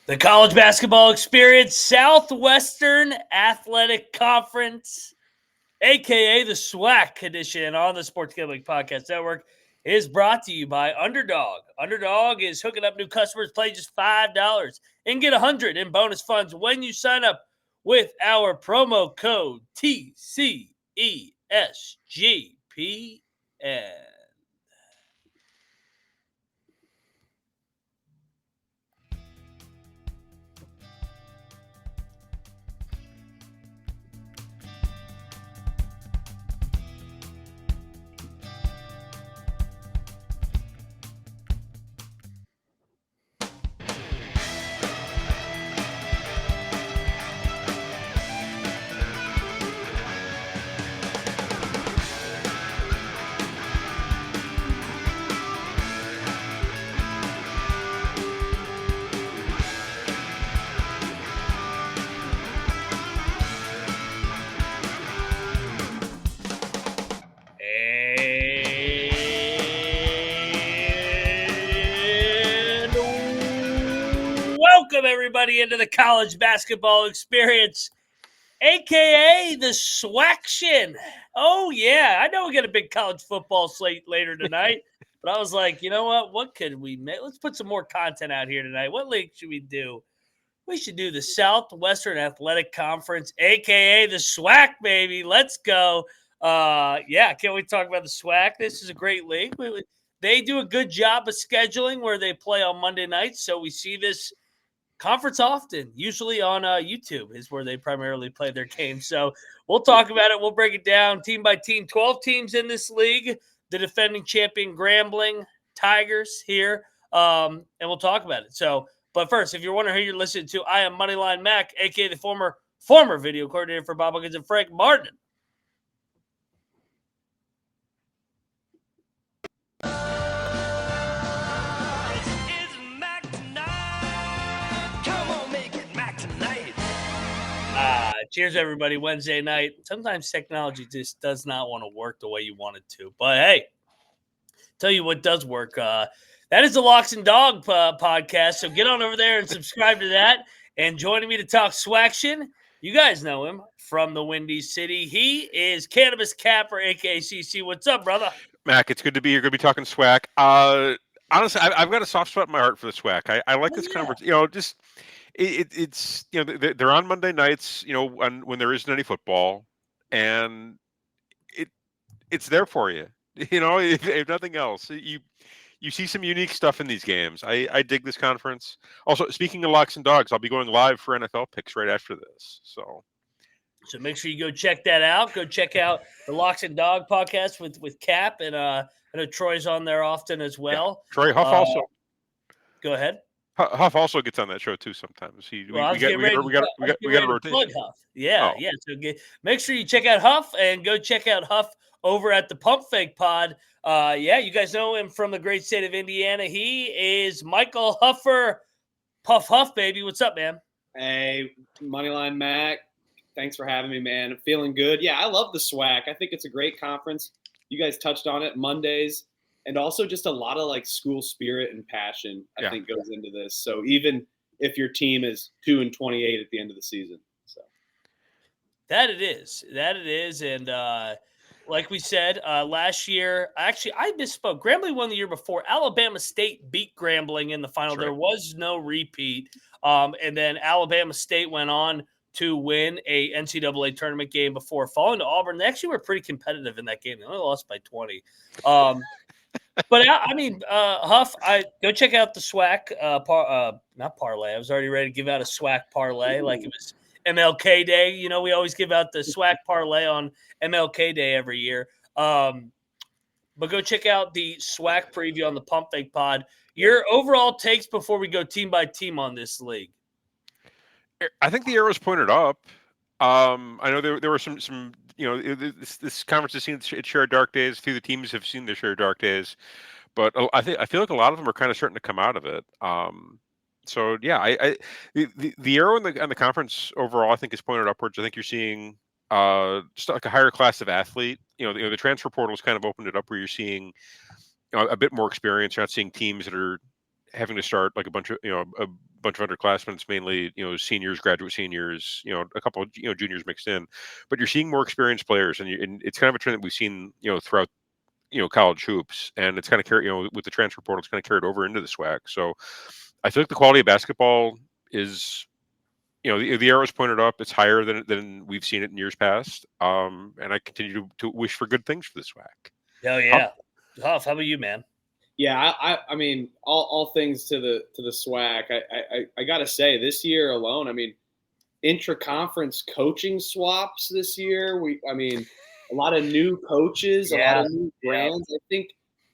The college basketball experience, Southwestern Athletic Conference, a.k.a. the SWAC edition on the Sports Gambling Podcast Network, is brought to you by Underdog. Underdog is hooking up new customers. Play just $5 and get $100 in bonus funds when you sign up with our promo code TCESGPN. Welcome, everybody, into the college basketball experience, a.k.a. the SWAC-tion. Oh, yeah. I know we got a big college football slate later tonight, but I was like, you know what? What could we make? Let's put some more content out here tonight. What league should we do? We should do the Southwestern Athletic Conference, a.k.a. the SWAC, baby. Let's go. Yeah, can't we talk about the SWAC? This is a great league. They do a good job of scheduling where they play on Monday nights, so we see this conference often, usually on YouTube is where they primarily play their games. So we'll talk about it. We'll break it down team by team. 12 teams in this league. The defending champion Grambling Tigers here, and we'll talk about it. So, but first, if you're wondering who you're listening to, I am Moneyline Mac, a.k.a. the former video coordinator for Bob Huggins and Frank Martin. Cheers, everybody. Wednesday night. Sometimes technology just does not want to work the way you want it to. But, hey, tell you what does work. That is the Locks and Dog podcast. So get on over there and subscribe to that. And joining me to talk SWAC-tion, you guys know him from the Windy City. He is Cannabis Capper, a.k.a. CC. What's up, brother? Mac, it's good to be here. Going to be talking SWAC. Honestly, I've got a soft spot in my heart for the SWAC. I like this conference. Just – it's they're on Monday nights, when there isn't any football, and it's there for you. If nothing else, you see some unique stuff in these games. I dig this conference. Also, speaking of Locks and Dogs, I'll be going live for NFL picks right after this. So make sure you go check that out. Go check out the Locks and Dog podcast with Cap, and I know Troy's on there often as well. Yeah. Troy Huff also. Go ahead. Huff also gets on that show too sometimes. We got a rotation. Huff. Yeah. So make sure you check out Huff and go check out Huff over at the Pump Fake Pod. You guys know him from the great state of Indiana. He is Michael Huffer, Puff Huff, baby. What's up, man? Hey, Moneyline Mac. Thanks for having me, man. I'm feeling good. Yeah, I love the SWAC. I think it's a great conference. You guys touched on it Mondays. And also just a lot of school spirit and passion, I think, goes into this. So even if your team is 2-28 at the end of the season. So that it is. And like we said, last year, actually, I misspoke. Grambling won the year before. Alabama State beat Grambling in the final. There was no repeat. And then Alabama State went on to win a NCAA tournament game before falling to Auburn. They actually were pretty competitive in that game. They only lost by 20. But I mean, Huff, go check out the SWAC, not parlay. I was already ready to give out a SWAC parlay like it was MLK Day. We always give out the SWAC parlay on MLK Day every year. But go check out the SWAC preview on the Pump Fake Pod. Your overall takes before we go team by team on this league. I think the arrow's pointed up. I know there were some this conference has seen its share of dark days. A few of the teams have seen their share of dark days, but I feel like a lot of them are kind of starting to come out of it. So yeah, the arrow on the conference overall, I think, is pointed upwards. I think you're seeing just like a higher class of athlete. The transfer portal's kind of opened it up where you're seeing a bit more experience. You're not seeing teams that are having to start like a bunch of bunch of underclassmen. It's mainly, seniors, graduate seniors, a couple of, juniors mixed in, but you're seeing more experienced players, and it's kind of a trend that we've seen, throughout, college hoops, and it's kind of carried, with the transfer portal, it's kind of carried over into the SWAC. So I feel like the quality of basketball is, the arrow's pointed up. It's higher than we've seen it in years past. And I continue to wish for good things for the SWAC. Oh yeah. Huff, how about you, man? Yeah, I mean, all things to the SWAC. I got to say, this year alone, I mean, intra-conference coaching swaps this year. A lot of new coaches, a lot of new brands. I think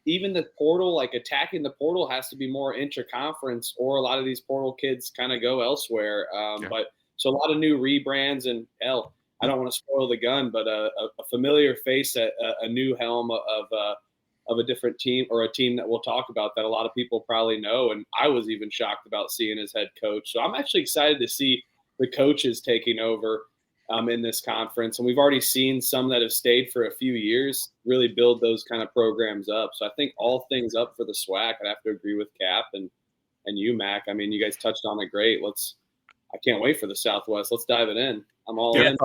even the portal, like attacking the portal, has to be more intra-conference, or a lot of these portal kids kind of go elsewhere. But so a lot of new rebrands, and I don't want to spoil the gun, but a familiar face at a new helm of a different team, or a team that we'll talk about that a lot of people probably know. And I was even shocked about seeing as head coach. So I'm actually excited to see the coaches taking over in this conference. And we've already seen some that have stayed for a few years really build those kind of programs up. So I think all things up for the SWAC. I'd have to agree with Cap and you, Mac. I mean, you guys touched on it great. I can't wait for the Southwest. Let's dive it in. I'm all in.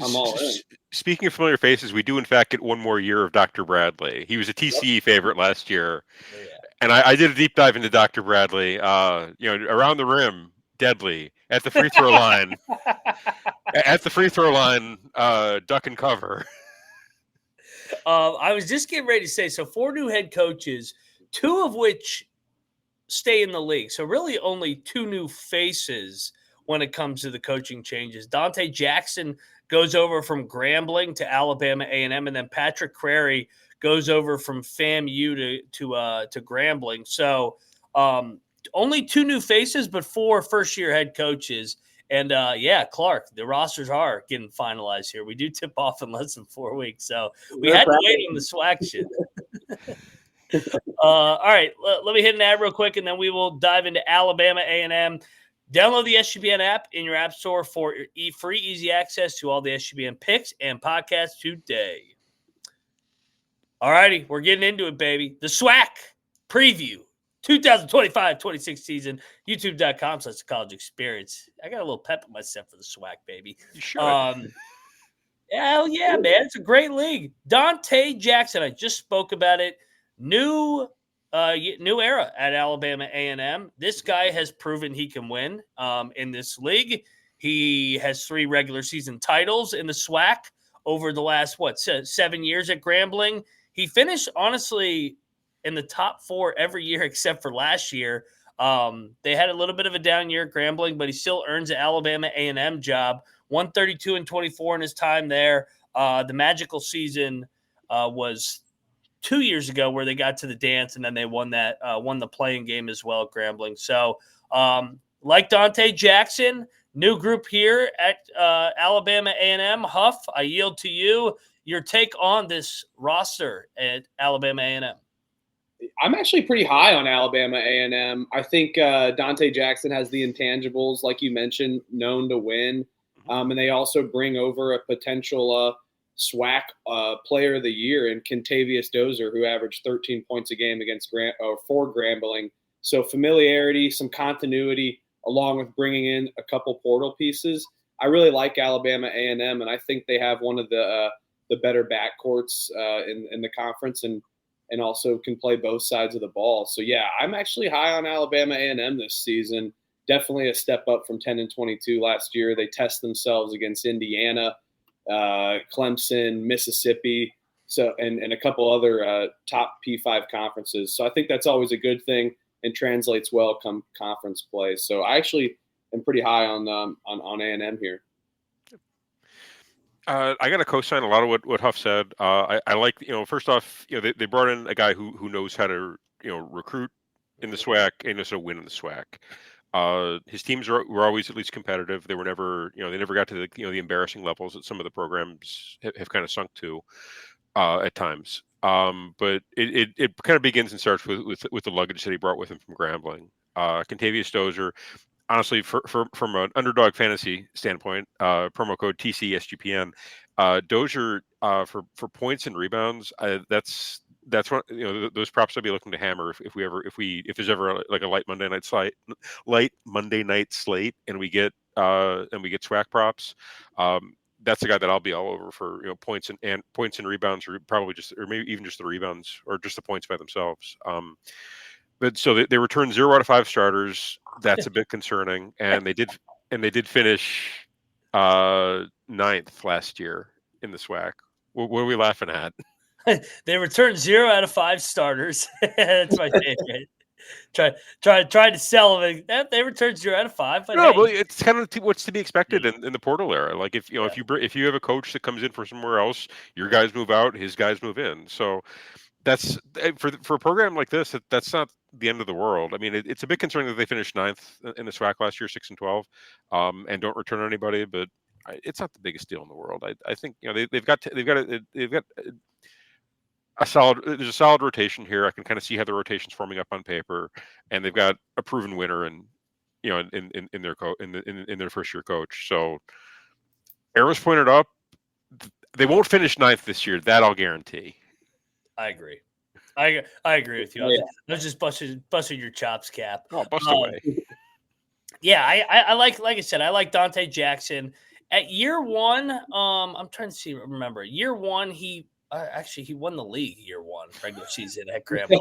I'm all in. Speaking of familiar faces, we do in fact get one more year of Dr. Bradley. He was a TCE favorite last year. And I did a deep dive into Dr. Bradley. Around the rim, deadly. At the free throw line. Duck and cover. I was just getting ready to say, so 4 new head coaches, 2 of which stay in the league. So really only 2 new faces when it comes to the coaching changes. Donte Jackson goes over from Grambling to Alabama A&M, and then Patrick Crarey goes over from FAMU to Grambling. So only 2 new faces, but 4 first-year head coaches. And, Clark, the rosters are getting finalized here. We do tip off in less than 4 weeks, so we had to wait on the SWAC shit. All right, let me hit an ad real quick, and then we will dive into Alabama A&M. Download the SGPN app in your app store for free, easy access to all the SGPN picks and podcasts today. All righty, we're getting into it, baby. The SWAC preview, 2025-26 season, youtube.com/college experience. I got a little pep in my step for the SWAC, baby. You should. Hell yeah, man. It's a great league. Donte Jackson, I just spoke about it. New era at Alabama A&M. This guy has proven he can win in this league. He has 3 regular season titles in the SWAC over the last, 7 years at Grambling. He finished, honestly, in the top 4 every year except for last year. They had a little bit of a down year at Grambling, but he still earns an Alabama A&M job. 132-24 in his time there. The magical season was 2 years ago where they got to the dance, and then they won the playing game as well at Grambling. So like Donte Jackson, new group here at Alabama A&M. Huff, I yield to you. Your take on this roster at Alabama A&M. I'm actually pretty high on Alabama A&M. I think Donte Jackson has the intangibles, like you mentioned, known to win. And they also bring over a potential SWAC player of the year in Kentavious Dozier, who averaged 13 points a game for Grambling. So familiarity, some continuity, along with bringing in a couple portal pieces. I really like Alabama A&M, and I think they have one of the better backcourts in the conference, and also can play both sides of the ball. So yeah, I'm actually high on Alabama A&M this season. Definitely a step up from 10-22 last year. They test themselves against Indiana, Clemson, Mississippi, and a couple other top P5 conferences. So I think that's always a good thing and translates well come conference play. So I actually am pretty high on A&M here. I got to co-sign a lot of what Huff said. I like, first off, they brought in a guy who knows how to, recruit in the SWAC and also win in the SWAC. His teams were always at least competitive. They were never, they never got to the, the embarrassing levels that some of the programs have kind of sunk to at times. But it kind of begins and starts with the luggage that he brought with him from Grambling. Kentavious Dozier, honestly, from an underdog fantasy standpoint, promo code TCSGPN, Dozier for points and rebounds, that's that's what those props I'll be looking to hammer if there's ever like a light Monday night slate, and we get SWAC props. That's the guy that I'll be all over for points and rebounds, or probably or maybe even just the rebounds or just the points by themselves. But so they returned 0 out of 5 starters. That's a bit concerning, and they did finish 9th last year in the SWAC. What are we laughing at? They returned 0 out of 5 starters. That's my favorite. Try to sell them. They returned 0 out of 5. But no, hey. well, it's kind of what's to be expected in the portal era. Like if you have a coach that comes in from somewhere else, your guys move out, his guys move in. So that's for a program like this. That's not the end of the world. I mean, it's a bit concerning that they finished 9th in the SWAC last year, 6-12, and don't return anybody. But it's not the biggest deal in the world. I think they've got there's a solid rotation here. I can kind of see how the rotation's forming up on paper, and they've got a proven winner in their first year coach. So arrows pointed up. They won't finish 9th this year. That I'll guarantee. I agree. I agree with you. Yeah. I was just busting your chops, Cap. Oh, bust away. Yeah, I like I said, I like Donte Jackson. At year 1, I'm trying to remember. Year 1, he won the league year 1 regular season at Grambling.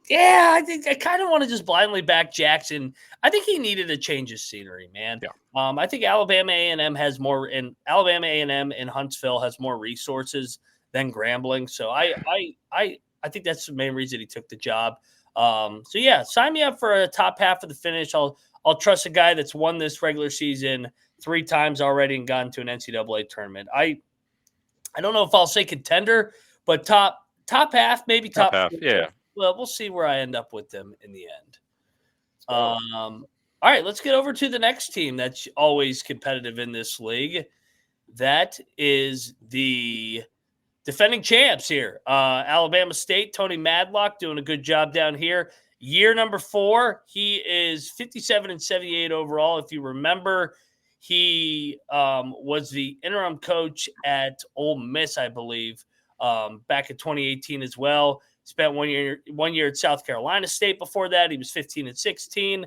Yeah, I think I kind of want to just blindly back Jackson. I think he needed a change of scenery, man. Yeah. I think Alabama A&M has more, and Alabama A&M in Huntsville has more resources than Grambling. So I think that's the main reason he took the job. So yeah, sign me up for a top half of the finish. I'll trust a guy that's won this regular season 3 times already and gotten to an NCAA tournament. I don't know if I'll say contender, but top half, maybe top half. Yeah. Well, we'll see where I end up with them in the end. All right, let's get over to the next team that's always competitive in this league. That is the defending champs here. Alabama State, Tony Madlock doing a good job down here. Year number 4, he is 57-78 overall. If you remember, he was the interim coach at Ole Miss, I believe, back in 2018 as well. Spent one year at South Carolina State before that. He was 15-16.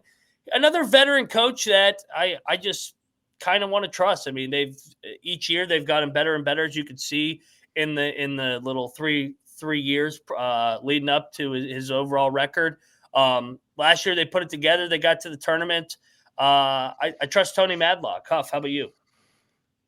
Another veteran coach that I just kind of want to trust. I mean, each year they've gotten better and better, as you can see in the little three years leading up to his overall record. Last year they put it together. They got to the tournament. I trust Tony Madlock. Huff, how about you?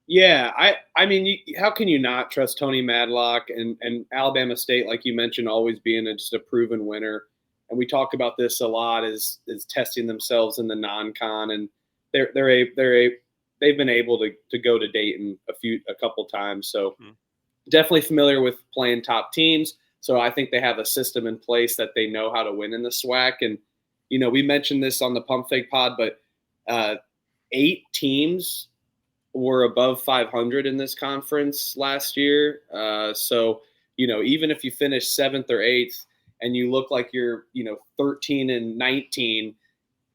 Yeah, I mean, how can you not trust Tony Madlock and Alabama State, like you mentioned, always being just a proven winner. And we talk about this a lot is testing themselves in the non-con, and they've been able to go to Dayton a couple times. So definitely familiar with playing top teams. So I think they have a system in place that they know how to win in the SWAC. And we mentioned this on the Pump Fake Pod, but 8 teams were above 500 in this conference last year. So, even if you finish 7th or 8th and you look like you're, 13-19,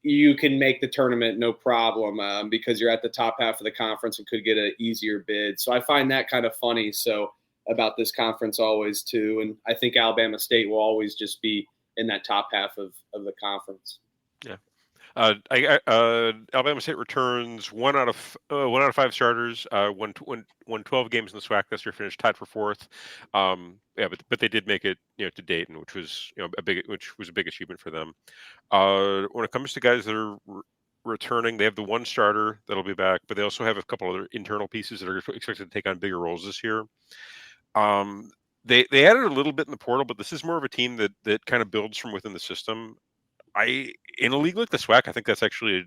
you can make the tournament no problem because you're at the top half of the conference and could get an easier bid. So I find that kind of funny. So about this conference always too. And I think Alabama State will always just be in that top half of the conference. Yeah. Alabama State returns 1 out of 5 starters. Won 12 games in the SWAC this year. Finished tied for 4th. But they did make it to Dayton, which was a big achievement for them. When it comes to guys that are returning, they have the 1 starter that'll be back, but they also have a couple other internal pieces that are expected to take on bigger roles this year. They added a little bit in the portal, but this is more of a team that kind of builds from within the system. In a league like the SWAC, I think that's actually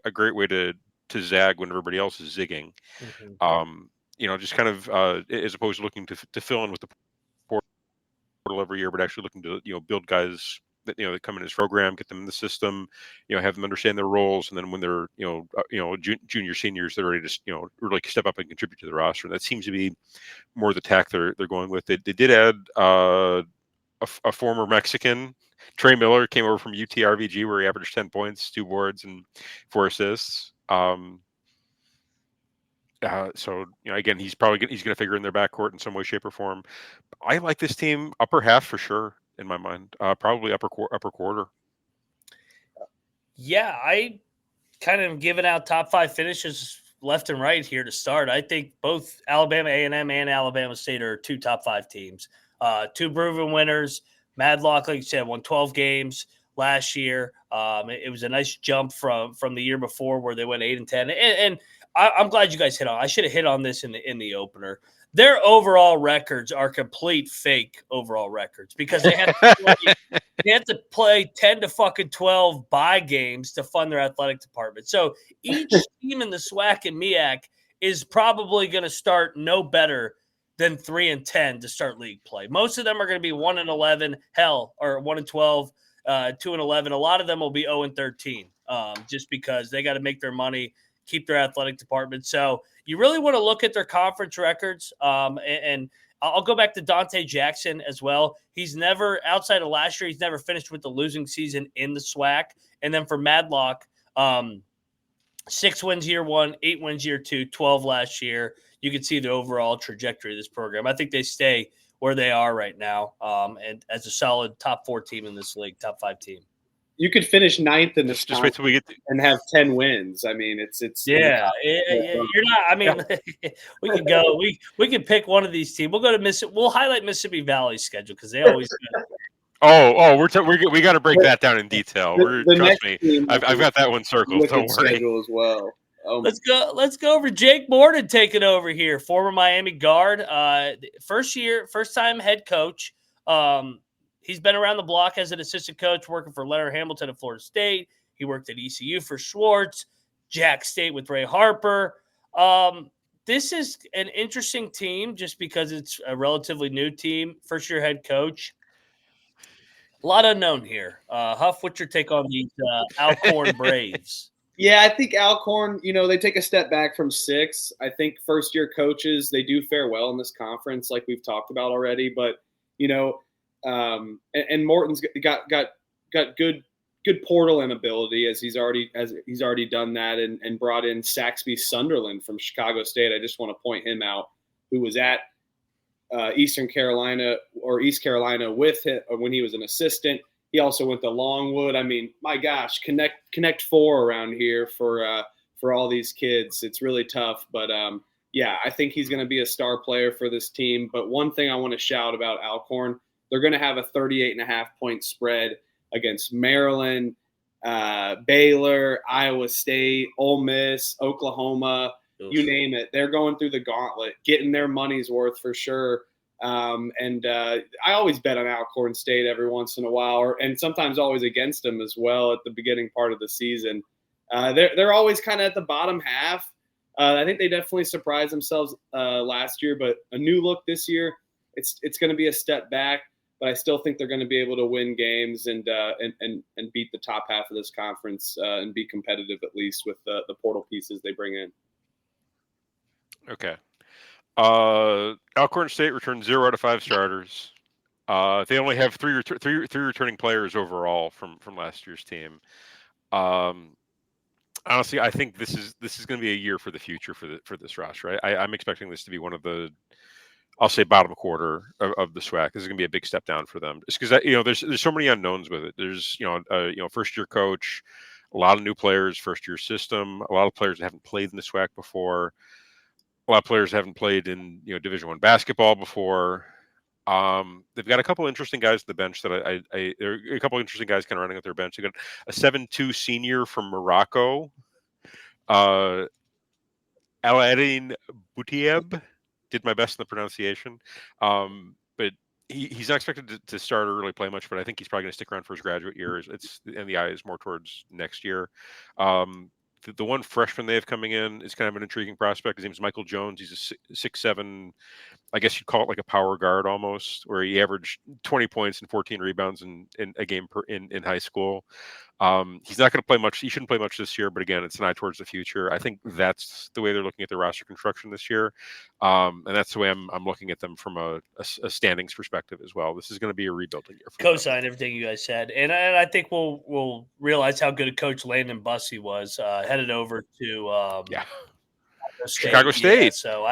a great way to zag when everybody else is zigging. Mm-hmm. Just kind of as opposed to looking to fill in with the portal every year, but actually looking to build guys that that come in his program, get them in the system, have them understand their roles, and then when they're junior seniors, they're ready to really step up and contribute to the roster. And that seems to be more the tack they're going with. They did add a former Mexican. Trey Miller came over from UT-RVG, where he averaged 10 points, 2 boards, and 4 assists. And So again, he's going to figure in their backcourt in some way, shape, or form. I like this team upper half for sure in my mind. Probably upper quarter. Yeah, I kind of giving out top 5 finishes left and right here to start. I think both Alabama A&M and Alabama State are 2 top 5 teams. 2 proven winners. Madlock, like you said, won 12 games last year. It was a nice jump from the year before where they went 8-10. And I'm glad you guys hit on. I should have hit on this in the opener. Their overall records are complete fake overall records because they have to play 10 to fucking 12 bye games to fund their athletic department. So each team in the SWAC and MEAC is probably going to start no better than 3-10 to start league play. Most of them are going to be 1-11, or 1-12, 2-11. A lot of them will be 0-13, just because they got to make their money, keep their athletic department. So you really want to look at their conference records. And I'll go back to Donte Jackson as well. He's never, outside of last year, he's never finished with the losing season in the SWAC. And then for Madlock, 6 wins year 1, 8 wins year 2, 12 last year. You can see the overall trajectory of this program. I think they stay where they are right now, and as a solid top 4 team in this league, top 5 team. You could finish 9th in this just wait till we get and have 10 wins. I mean, it's yeah. You're not. I mean, we can go. We can pick one of these teams. We'll go to Mississippi. We'll highlight Mississippi Valley's schedule because they always. We got to break that down in detail. Trust me, I've got that one circled. Don't worry. Schedule as well. Let's go over Jake Morton taking over here, former Miami guard, first time head coach. He's been around the block as an assistant coach, working for Leonard Hamilton at Florida State. He worked at ECU for Schwartz, Jack State with Ray Harper. This is an interesting team just because it's a relatively new team, first-year head coach. A lot unknown here. Huff, what's your take on these Alcorn Braves? Yeah, I think Alcorn, they take a step back from 6. I think first-year coaches, they do fare well in this conference, like we've talked about already. But, and Morton's got good portal-in ability as he's already done that and brought in Saxby Sunderland from Chicago State. I just want to point him out, who was at East Carolina with him when he was an assistant. He also went to Longwood. I mean, my gosh, connect 4 around here for all these kids. It's really tough, but yeah, I think he's going to be a star player for this team. But one thing I want to shout about Alcorn, they're going to have a 38.5-point spread against Maryland, Baylor, Iowa State, Ole Miss, Oklahoma, you name it. They're going through the gauntlet, getting their money's worth for sure. I always bet on Alcorn State every once in a while, and sometimes always against them as well at the beginning part of the season. They're always kind of at the bottom half. I think they definitely surprised themselves last year, but a new look this year. It's going to be a step back, but I still think they're going to be able to win games and beat the top half of this conference and be competitive at least with the portal pieces they bring in. Okay. Alcorn State returned 0 out of 5 starters. They only have three returning players overall from last year's team. Honestly, I think this is going to be a year for the future for this roster. I'm expecting this to be one of the, I'll say, bottom quarter of the SWAC. This is going to be a big step down for them, just because there's so many unknowns with it. There's first year coach, a lot of new players, first year system, a lot of players that haven't played in the SWAC before. A lot of players haven't played in Division I basketball before. They've got a couple interesting guys at the bench that there are a couple interesting guys kind of running at their bench. They got a 7'2" senior from Morocco, Aladdin Boutieb. Did my best in the pronunciation, but he's not expected to start or really play much. But I think he's probably going to stick around for his graduate year. And the eye is more towards next year. The one freshman they have coming in is kind of an intriguing prospect. His name is Michael Jones. He's a 6'7", I guess you'd call it like a power guard almost, where he averaged 20 points and 14 rebounds in a game in high school. He's not going to play much. He shouldn't play much this year, but again, it's an eye towards the future. I think that's the way they're looking at the roster construction this year. And that's the way I'm looking at them from a standings perspective as well. This is going to be a rebuilding year. Co-sign everything you guys said. And I think we'll realize how good a coach Landon Bussey was headed over to Chicago State. Yeah, so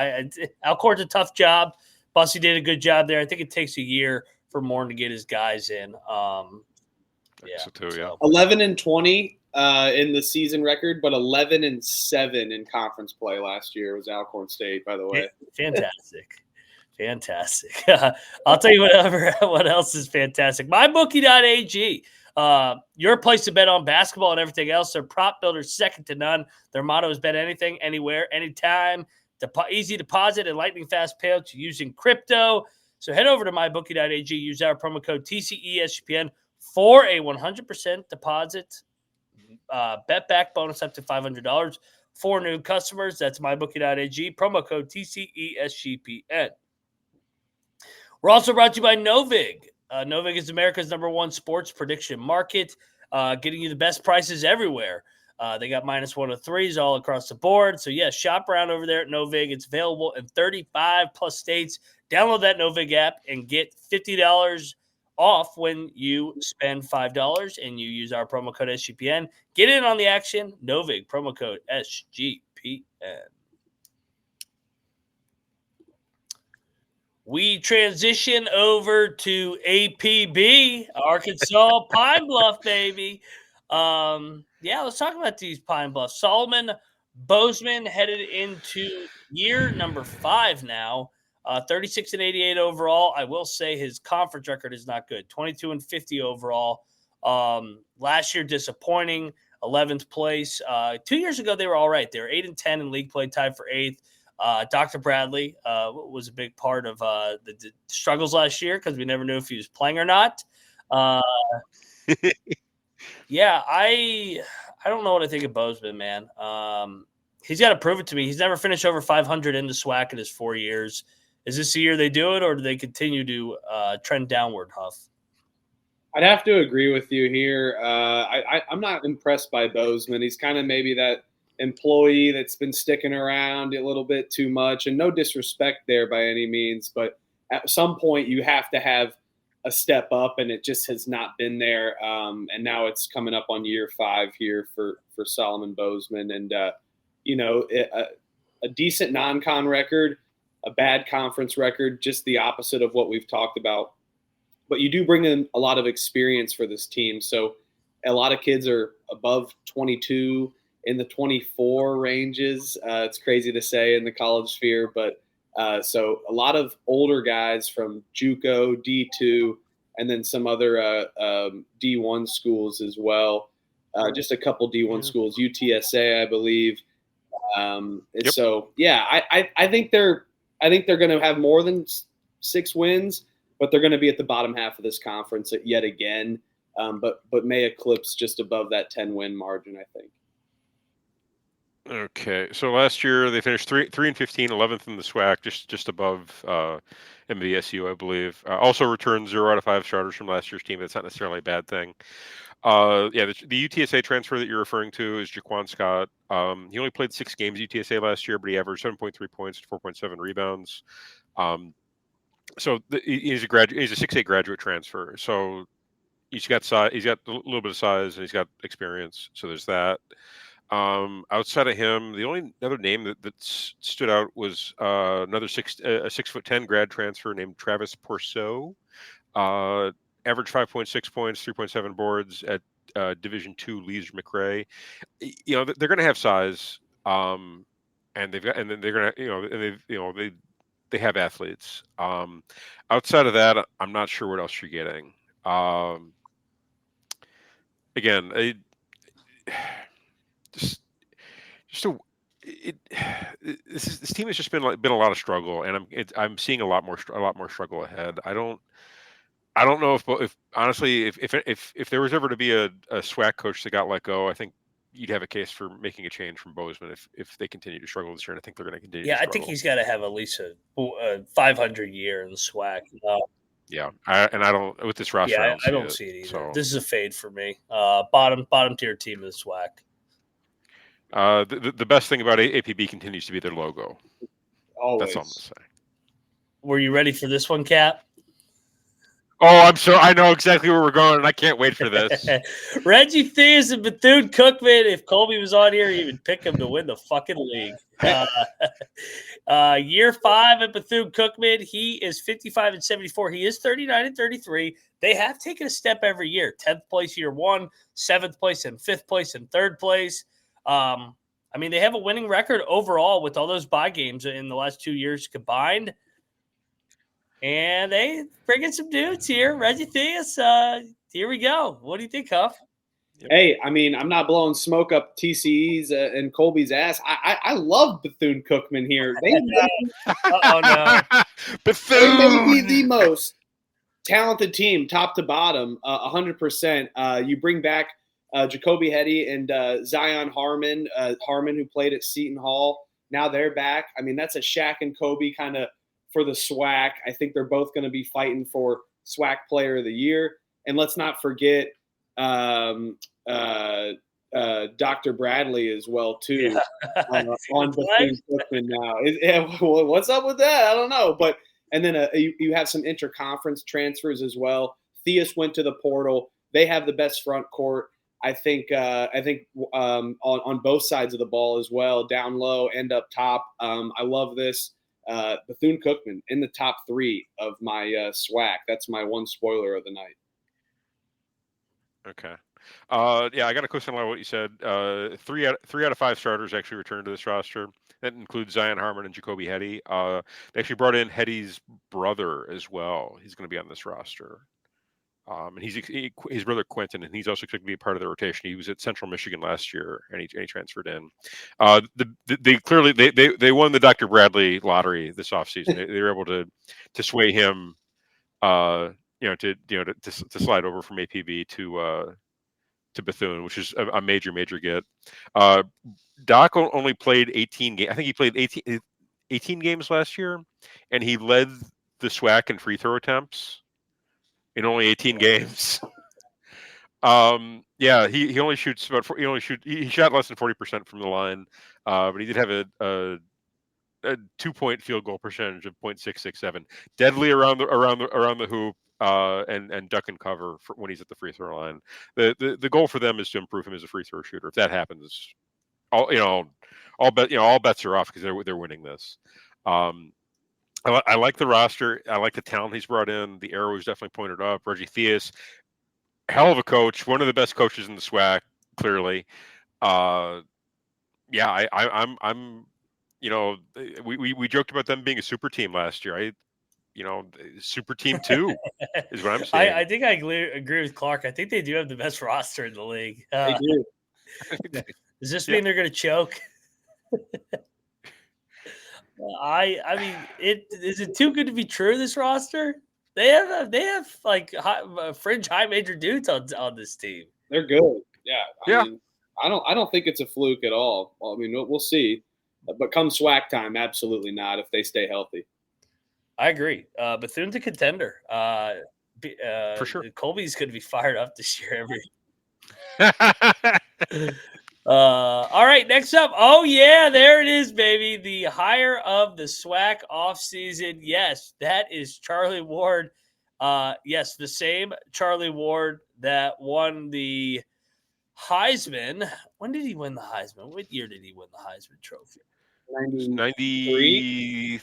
Alcorn's a tough job. Bussy did a good job there. I think it takes a year for Morton to get his guys in. So too, yeah. 11-20 in the season record, but 11-7 in conference play last year was Alcorn State, by the way. Fantastic. I'll tell you what else is fantastic. MyBookie.ag. Your place to bet on basketball and everything else. Their prop builder's second to none. Their motto is bet anything, anywhere, anytime. Easy deposit and lightning fast payouts using crypto. So head over to MyBookie.ag. Use our promo code TCESGPN for a 100% deposit bet back bonus up to $500 for new customers. That's MyBookie.ag. Promo code TCESGPN. We're also brought to you by Novig. Novig is America's #1 sports prediction market, getting you the best prices everywhere. They got -103s all across the board. So, shop around over there at Novig. It's available in 35-plus states. Download that Novig app and get $50 off when you spend $5 and you use our promo code SGPN. Get in on the action. Novig, promo code SGPN. We transition over to APB, Arkansas Pine Bluff, baby. Let's talk about these Pine Bluffs. Solomon Bozeman headed into year number 5 now. 36-88 overall. I will say his conference record is not good. 22-50 overall. Last year, disappointing. 11th place. 2 years ago, they were all right. They were 8-10 in league play, tied for 8th. Dr. Bradley was a big part of the struggles last year because we never knew if he was playing or not. I don't know what I think of Bozeman, man. He's got to prove it to me. He's never finished over 500 in the SWAC in his 4 years. Is this the year they do it, or do they continue to trend downward, Huff? I'd have to agree with you here. I'm not impressed by Bozeman. He's kind of maybe that employee that's been sticking around a little bit too much, and no disrespect there by any means, but at some point you have to have a step up, and it just has not been there. And now it's coming up on year 5 here for Solomon Bozeman, and a decent non-con record, a bad conference record, just the opposite of what we've talked about. But you do bring in a lot of experience for this team. So a lot of kids are above 22, in the 24 ranges. It's crazy to say in the college sphere, but so a lot of older guys from JUCO, D2, and then some other D1 schools as well. Just a couple D1 schools, UTSA, I believe. Yep. So I think they're going to have more than 6 wins, but they're going to be at the bottom half of this conference yet again. But may eclipse just above that 10-win margin, I think. Okay, so last year they finished 3-15, 11th in the SWAC, just above MVSU, I believe. Also returned 0 out of 5 starters from last year's team. That's not necessarily a bad thing. The UTSA transfer that you're referring to is Jaquan Scott. He only played 6 games at UTSA last year, but he averaged 7.3 points, 4.7 rebounds. So he's a 6'8" graduate transfer. So he's got size, he's got a little bit of size, and he's got experience. So there's that. Outside of him, the only other name that stood out was another 6'10" grad transfer named Travis Pourceau. Averaged 5.6 points, 3.7 boards at Division II Lees McRae. They're going to have size, and they've got, and then they're going to, they have athletes. Outside of that, I'm not sure what else you're getting. This team has just been a lot of struggle, and I'm seeing a lot more struggle ahead. I don't know if honestly if there was ever to be a SWAC coach that got let go, I think you'd have a case for making a change from Bozeman if they continue to struggle this year, and I think they're going to continue. Yeah, I think he's got to have at least a 500 year in the SWAC. I don't with this roster. Yeah, I don't see it either. So. This is a fade for me. Bottom tier team of the SWAC. The best thing about APB continues to be their logo. Always. That's all I'm going to say. Were you ready for this one, Cap? Oh, I know exactly where we're going, and I can't wait for this. Reggie Theus and Bethune Cookman. If Colby was on here, he would pick him to win the fucking league. Year 5 at Bethune Cookman, he is 55-74. He is 39-33. They have taken a step every year. 10th place year 1, 7th place, and 5th place and 3rd place. I mean, they have a winning record overall with all those bye games in the last 2 years combined. And they bring in some dudes here. Reggie Theus, here we go. What do you think, Huff? Hey, I mean, I'm not blowing smoke up TCE's and Colby's ass. I love Bethune Cookman here. They no. Bethune! They may be the most talented team, top to bottom, 100%. You bring back Jacoby Hetty and Zion Harmon, who played at Seton Hall. Now they're back. I mean, that's a Shaq and Kobe kind of for the SWAC. I think they're both going to be fighting for SWAC Player of the Year. And let's not forget Dr. Bradley as well, too, on Bethune Cookman now. What's up with that? I don't know. But and then you have some interconference transfers as well. Theus went to the portal. They have the best front court. I think on both sides of the ball as well, down low and up top. I love this. Bethune Cookman in the top 3 of my SWAC. That's my one spoiler of the night. Okay. Yeah, I got to question a lot of what you said. 3 out of 5 starters actually returned to this roster. That includes Zion Harmon and Jacoby Hetty. They actually brought in Hetty's brother as well. He's going to be on this roster. And his brother Quentin, and he's also expected to be a part of the rotation. He was at Central Michigan last year, and he transferred in. They clearly won the Dr. Bradley lottery this offseason. They were able to sway him, to slide over from APB to Bethune, which is a major get. Doc only played 18 games. I think he played 18 games last year, and he led the SWAC in free throw attempts in only 18 games. Yeah, he only shoots he shot less than 40% from the line, but he did have a 2-point field goal percentage of .667. Deadly around the hoop, and duck and cover when he's at the free throw line. The goal for them is to improve him as a free throw shooter. If that happens, all bets are off because they're winning this. I like the roster. I like the talent he's brought in. The arrow is definitely pointed up. Reggie Theus, hell of a coach, one of the best coaches in the SWAC, clearly. I'm we joked about them being a super team last year. Super team 2 is what I'm saying. I think I agree with Clark. I think they do have the best roster in the league. They do. Does this mean they're going to choke? I mean, is it too good to be true? This roster, they have like fringe high major dudes on this team. They're good. Yeah. I mean, I don't think it's a fluke at all. Well, I mean, we'll see. But come SWAC time, absolutely not. If they stay healthy, I agree. Bethune's a contender. For sure. Colby's going to be fired up this year. All right, next up. Oh, yeah, there it is, baby. The hire of the SWAC offseason. Yes, that is Charlie Ward. Yes, the same Charlie Ward that won the Heisman. When did he win the Heisman? What year did he win the Heisman Trophy? 93,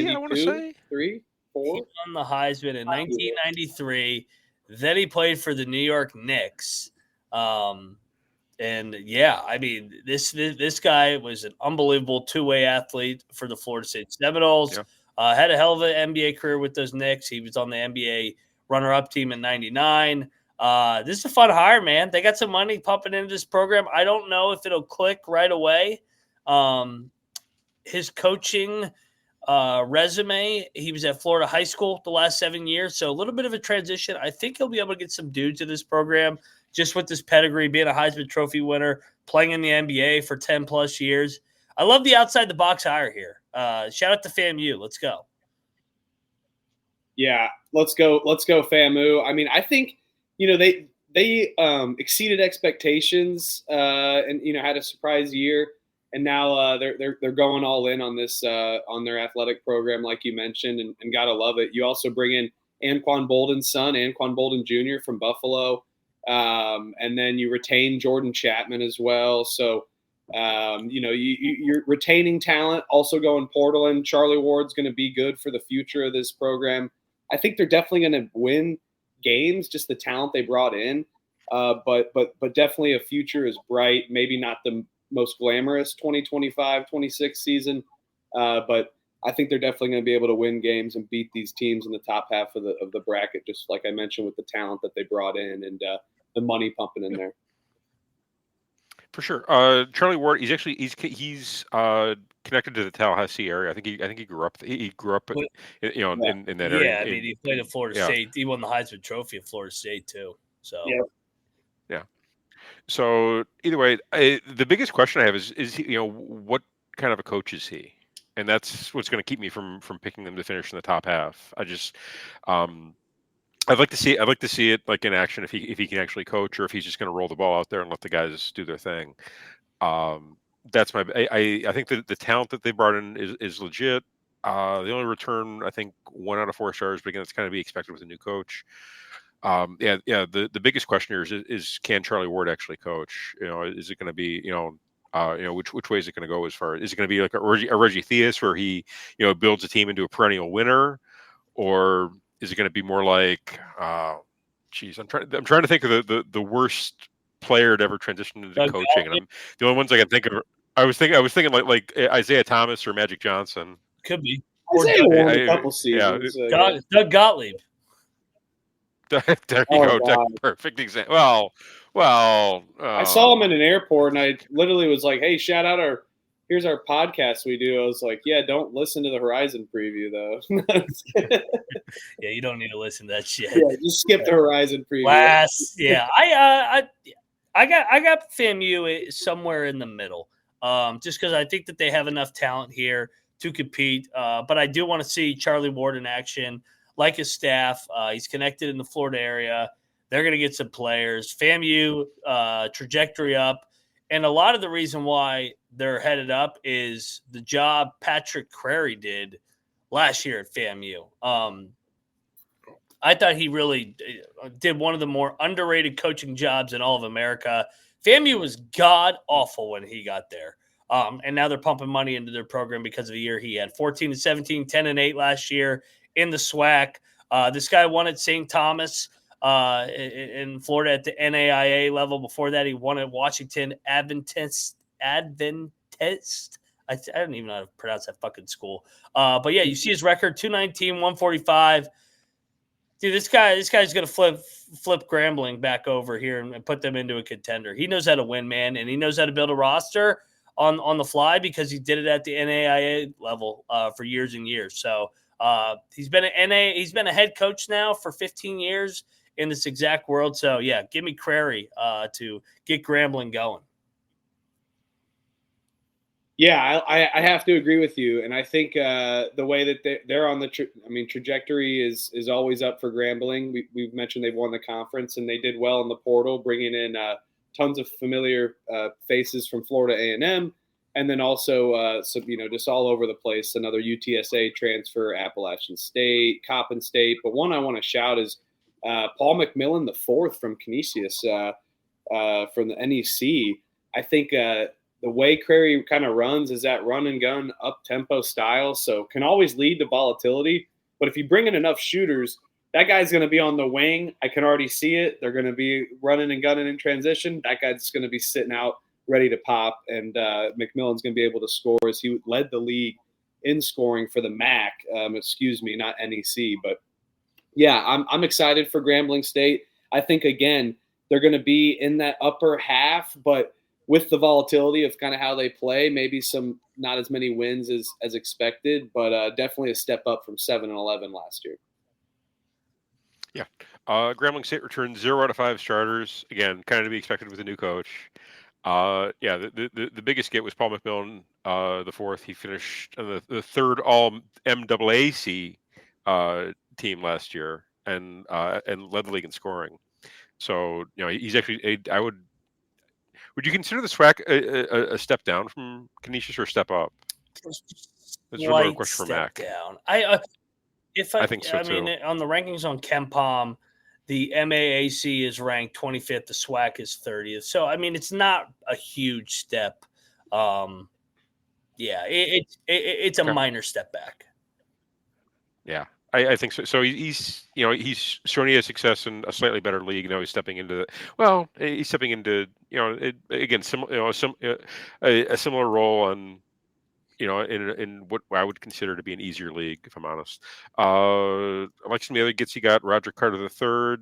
I want to say. 3, 4. He won the Heisman in 1993. Then he played for the New York Knicks. And yeah, I mean, this guy was an unbelievable two-way athlete for the Florida State Seminoles. Yeah. Had a hell of an NBA career with those Knicks. He was on the NBA runner-up team in '99. This is a fun hire, man. They got some money pumping into this program. I don't know if it'll click right away. His coaching resume, he was at Florida High School the last 7 years, so a little bit of a transition. I think he'll be able to get some dudes in this program just with this pedigree, being a Heisman Trophy winner, playing in the NBA for 10-plus years. I love the outside-the-box hire here. Shout out to FAMU. Let's go. Yeah, let's go, FAMU. I mean, I think, they exceeded expectations and, had a surprise year. And now they're going all in on this on their athletic program, like you mentioned, and gotta love it. You also bring in Anquan Bolden's son, Anquan Bolden Jr. from Buffalo. And then you retain Jordan Chapman as well. So, you're retaining talent, also going portal in. Charlie Ward's going to be good for the future of this program. I think they're definitely going to win games, just the talent they brought in. But definitely a future is bright. Maybe not the most glamorous 2025-26 season, but I think they're definitely going to be able to win games and beat these teams in the top half of the bracket, just like I mentioned with the talent that they brought in and the money pumping in there. For sure. Charlie Ward, he's connected to the Tallahassee area. I think he grew up in that area. Yeah, I mean, he played at Florida State. He won the Heisman Trophy at Florida State too. So yeah. So either way, the biggest question I have is he, what kind of a coach is he? And that's what's going to keep me from picking them to finish in the top half. I'd like to see it like in action if he can actually coach, or if he's just going to roll the ball out there and let the guys do their thing. That's I think that the talent that they brought in is legit. The only return, I think, 1 out of 4 stars, but again, it's kind of be expected with a new coach. The biggest question here is can Charlie Ward actually coach? Is it going to be which way is it going to go? As far is it going to be like a Reggie Theus where he builds a team into a perennial winner, or is it going to be more like, I'm trying to think of the worst player to ever transition into coaching, and the only ones I can think of. I was thinking like Isaiah Thomas or Magic Johnson. Could be. Isaiah won a couple seasons. Doug Gottlieb. There you go. God. Perfect example. Well. I saw him in an airport, and I literally was like, "Hey, shout out here's our podcast we do." I was like, "Yeah, don't listen to the Horizon preview though." Yeah, you don't need to listen to that shit. Yeah, just skip the Horizon preview. I got FAMU somewhere in the middle, just because I think that they have enough talent here to compete. But I do want to see Charlie Ward in action, like his staff. He's connected in the Florida area. They're going to get some players. FAMU trajectory up. And a lot of the reason why they're headed up is the job Patrick Crarey did last year at FAMU. I thought he really did one of the more underrated coaching jobs in all of America. FAMU was god-awful when he got there. And now they're pumping money into their program because of the year he had. 14-17, 10-8 last year in the SWAC. This guy won at St. Thomas in Florida at the NAIA level. Before that, he won at Washington Adventist. I don't even know how to pronounce that fucking school. But yeah, you see his record: 219, 145. Dude, this guy's gonna flip Grambling back over here and put them into a contender. He knows how to win, man, and he knows how to build a roster on the fly because he did it at the NAIA level for years and years. So he's been a head coach now for 15 years in this exact world. So yeah, give me Crarey to get Grambling going. Yeah, I have to agree with you, and I think the way that they're on the trajectory is always up for Grambling. We've mentioned they've won the conference, and they did well in the portal, bringing in tons of familiar faces from Florida A&M, and then also just all over the place. Another UTSA transfer, Appalachian State, Coppin State, but one I want to shout is Paul McMillan IV from Canisius from the NEC. I think. The way Crarey kind of runs is that run and gun up tempo style, so can always lead to volatility. But if you bring in enough shooters, that guy's going to be on the wing. I can already see it. They're going to be running and gunning in transition. That guy's going to be sitting out ready to pop, and McMillan's going to be able to score as he led the league in scoring for the MAC. Not NEC, but yeah, I'm excited for Grambling State. I think again they're going to be in that upper half, but with the volatility of kind of how they play, maybe some not as many wins as expected, but definitely a step up from 7-11 last year. Yeah. Grambling State returned 0 out of 5 starters. Again, kind of to be expected with a new coach. The biggest get was Paul McMillan, the fourth. He finished on the third all MAAC team last year and led the league in scoring. So, he's actually would you consider the SWAC a step down from Canisius or a step up? That's really a question for Mac. Down. I think so too. mean, on the rankings on KenPom, the MAAC is ranked 25th. The SWAC is 30th. So, I mean, it's not a huge step. It's a minor step back. Yeah, I think so. So he's showing he has success in a slightly better league. He's stepping into he's stepping into again a similar role on in what I would consider to be an easier league, if I'm honest. Like some of the other gets, you got Roger Carter III,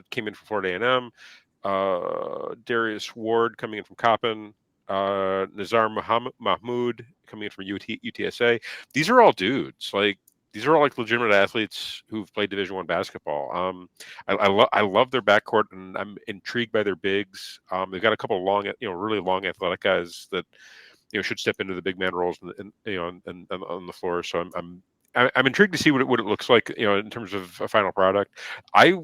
came in from Florida A&M. Darius Ward coming in from Coppin. Nazar Mahmoud coming in from UTSA. These are all dudes. These are all legitimate athletes who've played Division I basketball. I love their backcourt, and I'm intrigued by their bigs. They've got a couple of really long athletic guys that should step into the big man roles and on the floor. So I'm intrigued to see what it looks like in terms of a final product. I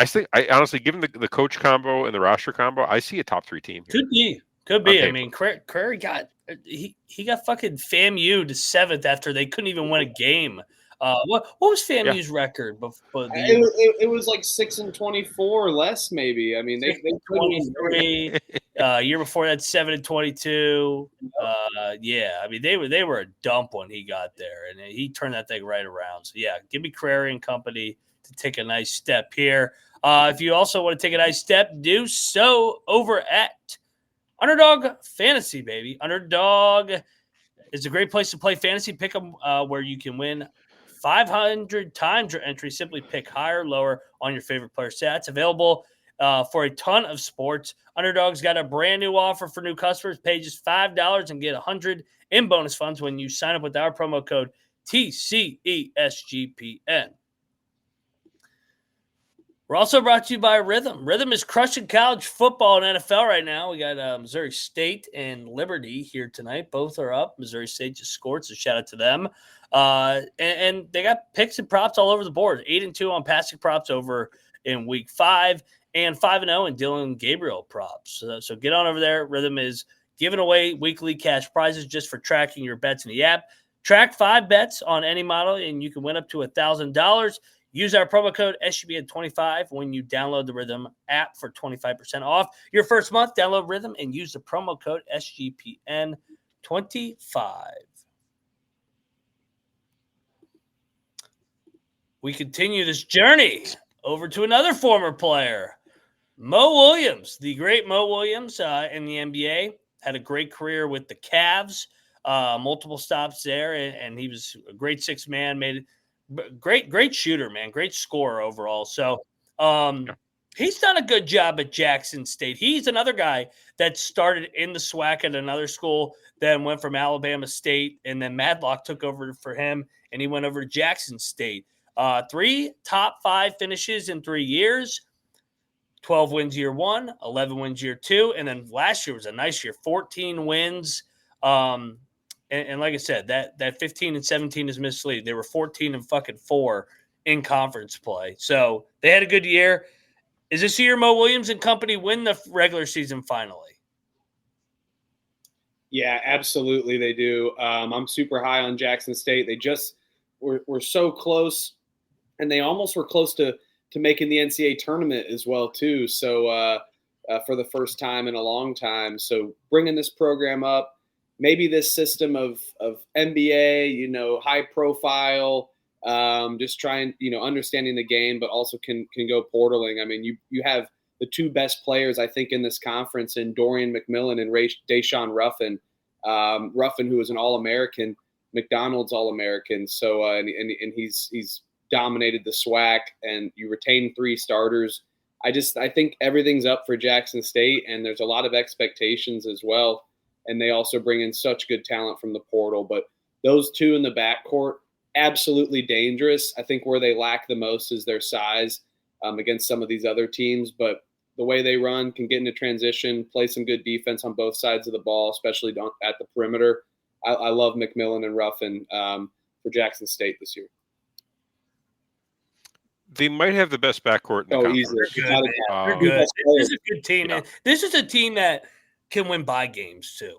think honestly, given the coach combo and the roster combo, I see a top 3 team here. Could be. I mean, Crarey got he got fucking FAMU to 7th after they couldn't even win a game. What was FAMU's record before? It was like 6-24 or less, maybe. I mean, they 23. Year before that, 7-22. I mean, they were a dump when he got there, and he turned that thing right around. So yeah, give me Crarey and company to take a nice step here. If you also want to take a nice step, do so over at Underdog Fantasy, baby. Underdog is a great place to play fantasy. Pick them where you can win 500 times your entry. Simply pick higher or lower on your favorite player stats. Available for a ton of sports. Underdog's got a brand new offer for new customers. Pay just $5 and get $100 in bonus funds when you sign up with our promo code TCESGPN. We're also brought to you by Rhythm. Rhythm is crushing college football and NFL right now. We got Missouri State and Liberty here tonight. Both are up. Missouri State just scored, so shout out to them. And they got picks and props all over the board. 8-2 on passing props over in week 5, and 5-0 in Dylan Gabriel props. So get on over there. Rhythm is giving away weekly cash prizes just for tracking your bets in the app. Track 5 bets on any model, and you can win up to $1,000. Use our promo code SGPN25 when you download the Rhythm app for 25% off your first month. Download Rhythm and use the promo code SGPN25. We continue this journey over to another former player, Mo Williams. The great Mo Williams in the NBA had a great career with the Cavs, multiple stops there, and he was a great 6 man, made great shooter, man. Great scorer overall. So he's done a good job at Jackson State. He's another guy that started in the SWAC at another school, then went from Alabama State, and then Madlock took over for him, and he went over to Jackson State. 3 top 5 finishes in 3 years. 12 wins year 1, 11 wins year 2, and then last year was a nice year, 14 wins. And like I said, that 15 and 17 is misleading. They were 14 and fucking 4 in conference play. So they had a good year. Is this year Mo Williams and company win the regular season finally? Yeah, absolutely they do. I'm super high on Jackson State. They just were so close, and they almost were close to making the NCAA tournament as well too. So for the first time in a long time. So bringing this program up, maybe this system of NBA, high profile, just trying, understanding the game, but also can go portaling. I mean, you have the 2 best players, I think, in this conference in Dorian McMillan and Deshaun Ruffin. Ruffin, who is an All-American, McDonald's All-American. So, and he's dominated the SWAC, and you retain 3 starters. I think everything's up for Jackson State, and there's a lot of expectations as well. And they also bring in such good talent from the portal. But those 2 in the backcourt, absolutely dangerous. I think where they lack the most is their size against some of these other teams. But the way they run, can get into transition, play some good defense on both sides of the ball, especially at the perimeter. I love McMillan and Ruffin for Jackson State this year. They might have the best backcourt in the conference. Easily. They're good. This is a good team. Yeah. This is a team that can win by games too.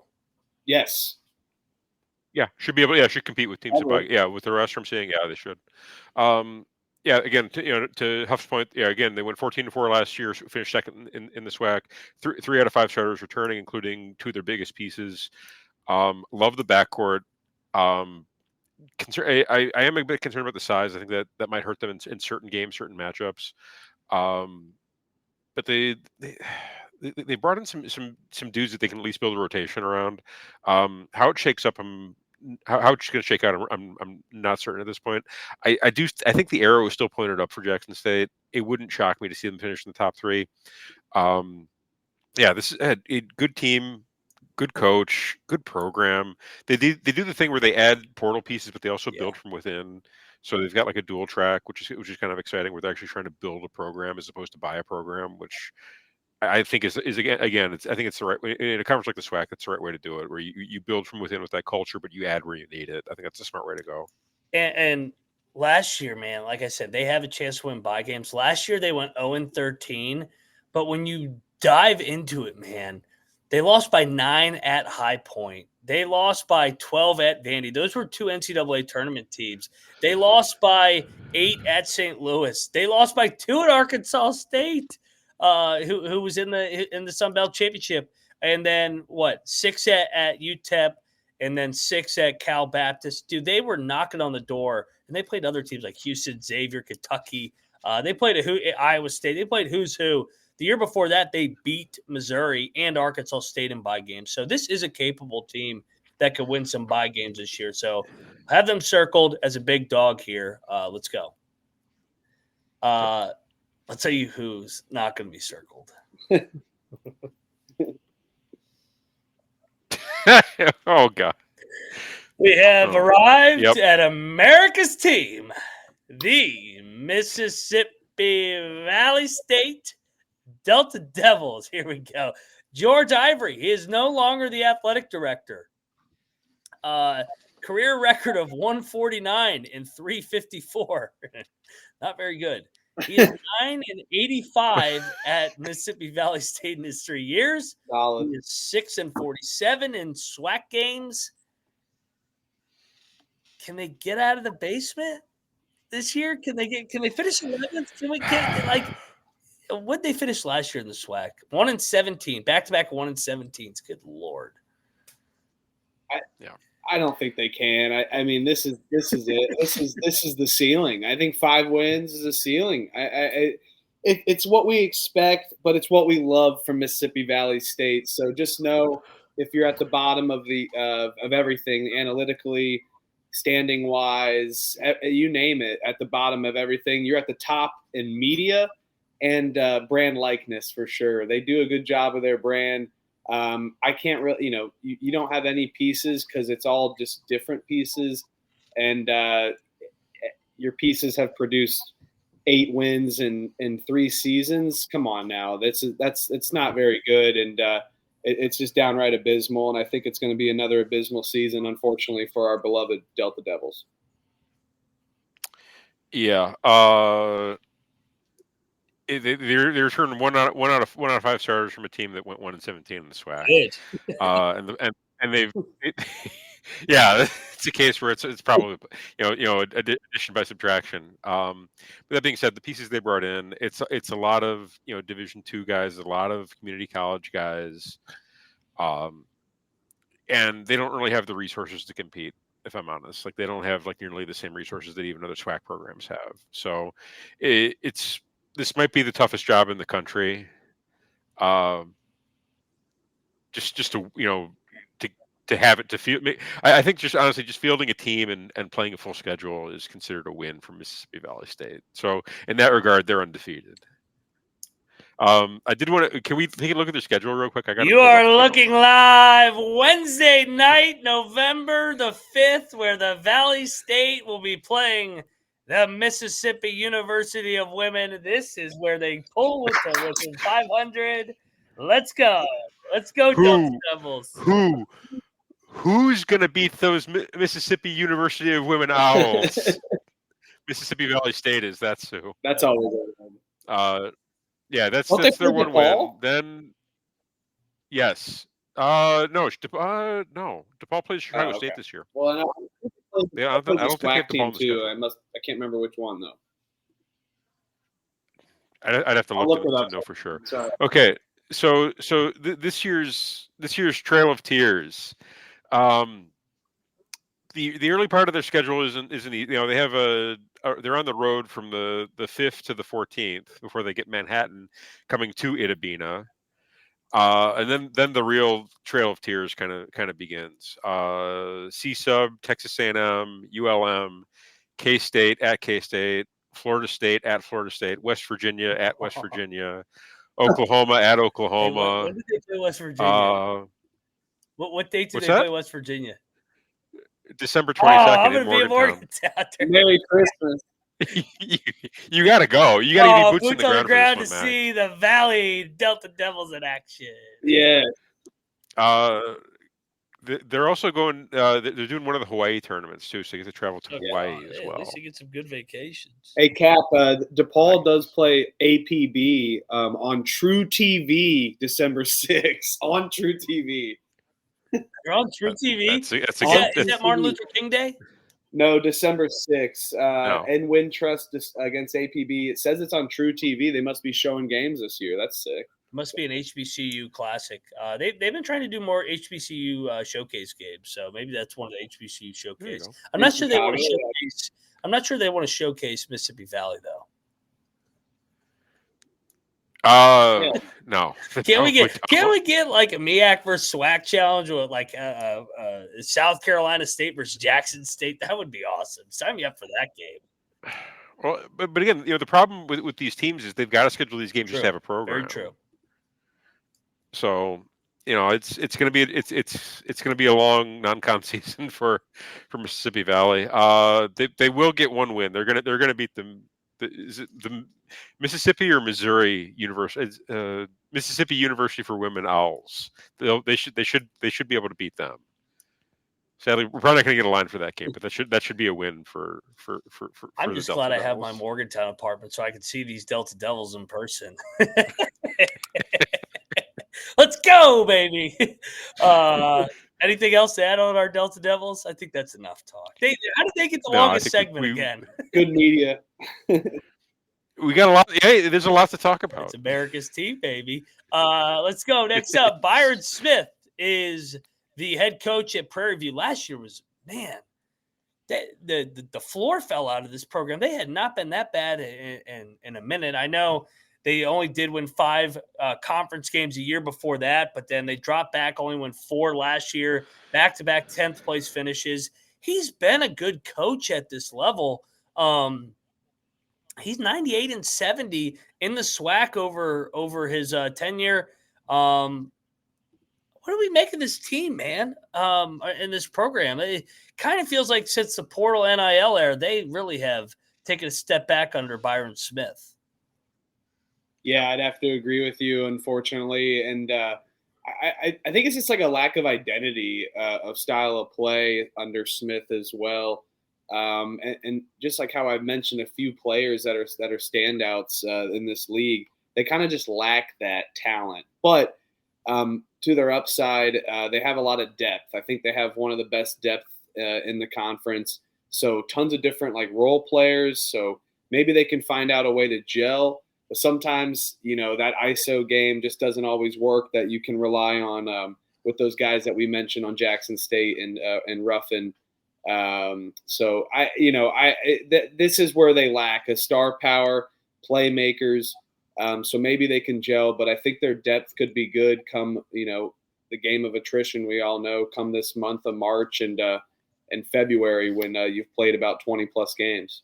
Yes. Yeah, should be able. Yeah, should compete with teams above. Yeah, with the rest I'm seeing, yeah, they should. Yeah, again, to Huff's point, yeah, again, they went 14-4 last year, finished second in the SWAC. Three out of 5 starters returning, including 2 of their biggest pieces. Love the backcourt. I am a bit concerned about the size. I think that might hurt them in certain games, certain matchups. But they brought in some dudes that they can at least build a rotation around. How it shakes up, how it's going to shake out, I'm not certain at this point. I think the arrow is still pointed up for Jackson State. It wouldn't shock me to see them finish in the top 3. Yeah, this is a good team, good coach, good program. They do the thing where they add portal pieces, but they also build from within. So they've got like a dual track, which is kind of exciting, where they're actually trying to build a program as opposed to buy a program, which I think is again I think it's the right way in a conference like the SWAC. That's the right way to do it, where you build from within with that culture, but you add where you need it. I think that's a smart way to go. And last year, man, like I said, they have a chance to win bye games. Last year they went 0-13, but when you dive into it, man, they lost by 9 at High Point. They lost by 12 at Vandy. Those were 2 NCAA tournament teams. They lost by 8 at St. Louis. They lost by 2 at Arkansas State, who was in the Sun Belt Championship. And then 6 at UTEP, and then 6 at Cal Baptist. Dude, they were knocking on the door, and they played other teams like Houston, Xavier, Kentucky. They played Iowa State. They played who's who. The year before that, they beat Missouri and Arkansas State in bye games. So this is a capable team that could win some bye games this year. So have them circled as a big dog here. Let's go. I'll tell you who's not going to be circled. Oh, God. We have arrived at America's team, the Mississippi Valley State Delta Devils. Here we go. George Ivory. He is no longer the athletic director. Career record of 149 and 354. Not very good. He is 9-85 at Mississippi Valley State in his 3 years. Solid. He is 6-47 in SWAC games. Can they get out of the basement this year? Can they finish 11th? Can we get like? What did they finish last year in the SWAC? 1-17, back-to-back 1-17s. Good Lord. I don't think they can. I mean, this is it. This is the ceiling. I think 5 wins is a ceiling. It's what we expect, but it's what we love from Mississippi Valley State. So just know if you're at the bottom of the of everything analytically, standing wise, you name it, at the bottom of everything, you're at the top in media and brand likeness for sure. They do a good job of their brand. I can't really, you don't have any pieces because it's all just different pieces, and your pieces have produced 8 wins in 3 seasons. Come on now, it's not very good, and it's just downright abysmal. And I think it's going to be another abysmal season, unfortunately, for our beloved Delta Devils. Yeah. They returned one out of 5 starters from a team that went 1-17 in the SWAC. And they've yeah, it's a case where it's probably addition by subtraction. But that being said, the pieces they brought in, it's a lot of Division II guys, a lot of community college guys, and they don't really have the resources to compete. If I'm honest, like they don't have like nearly the same resources that even other SWAC programs have. So this might be the toughest job in the country. Just to have it to feel. I think just honestly, just fielding a team and playing a full schedule is considered a win for Mississippi Valley State. So in that regard, they're undefeated. I did want to. Can we take a look at their schedule real quick? You are looking live Wednesday night, November the 5th, where the Valley State will be playing the Mississippi University of Women. This is where they pull with the 500. Let's go. Let's go, Delta Devils. Who's going to beat those Mississippi University of Women Owls? Mississippi Valley State is. That's who. That's always yeah, that's their one win. Then, yes. No, no. DePaul plays Chicago okay. State this year. Well, I Yeah, I don't think they have DePaul in the too. schedule. I can't remember which one though. I'd have to I'll look look it to up. know for sure. Sorry. Okay, so this year's Trail of Tears. The early part of their schedule isn't they have they're on the road from the 5th to the 14th before they get Manhattan coming to Itabena. And then the real Trail of Tears kind of begins. C-Sub, Texas A&M, ULM, K-State at K-State, Florida State at Florida State, West Virginia at West Virginia, Oklahoma at Oklahoma. Hey, when did they play West Virginia? What date did they play West Virginia? December 22nd. I'm going to be in Morgantown. Merry Christmas. You got to go. You got to get boots on the ground to see the Valley Delta Devils in action. Yeah. They're also going. They're doing one of the Hawaii tournaments too, so you get to travel to Hawaii as well. At least you get some good vacations. Hey Cap, DePaul does play APB on True TV December 6th on True TV. You're on True TV. Is that Martin Luther King Day? No, December 6th. No. And Wintrust against APB. It says it's on True TV. They must be showing games this year. That's sick. Must be an HBCU classic. They've been trying to do more HBCU showcase games, so maybe that's one of the HBCU showcase. I'm not sure they want to showcase. I'm not sure they want to showcase Mississippi Valley though. No. Can we get like a MEAC versus SWAC challenge with like South Carolina State versus Jackson State? That would be awesome. Sign me up for that game. Well, but again, the problem with these teams is they've got to schedule these games just to have a program. Very true. So it's going to be it's going to be a long non-con season for Mississippi Valley. They will get one win. They're going to beat them. Is it the Mississippi or Missouri University? Mississippi University for Women Owls. They should be able to beat them. Sadly, we're probably not going to get a line for that game, but that should be a win for I'm the just Delta glad I Devils. have my Morgantown apartment so I can see these Delta Devils in person. Let's go, baby. Anything else to add on our Delta Devils? I think that's enough talk. How did they get the longest segment again? Good media. We got a lot. Hey, there's a lot to talk about. It's America's team, baby. Let's go. Next up, Byron Smith is the head coach at Prairie View. Last year was, man, the floor fell out of this program. They had not been that bad in a minute. I know they only did win 5 conference games a year before that, but then they dropped back, only won 4 last year, back-to-back 10th place finishes. He's been a good coach at this level. He's 98-70 in the SWAC over his tenure. What do we make of this team, man? In this program, it kind of feels like since the portal NIL era, they really have taken a step back under Byron Smith. Yeah, I'd have to agree with you, unfortunately. And I think it's just like a lack of identity of style of play under Smith as well. And just like how I've mentioned a few players that are standouts in this league, they kind of just lack that talent. But to their upside, they have a lot of depth. I think they have one of the best depth in the conference. So tons of different like role players. So maybe they can find out a way to gel. But sometimes, that ISO game just doesn't always work that you can rely on with those guys that we mentioned on Jackson State and Ruffin. So this is where they lack a star power, playmakers. So maybe they can gel, but I think their depth could be good come, the game of attrition we all know come this month of March and February when you've played about 20 plus games.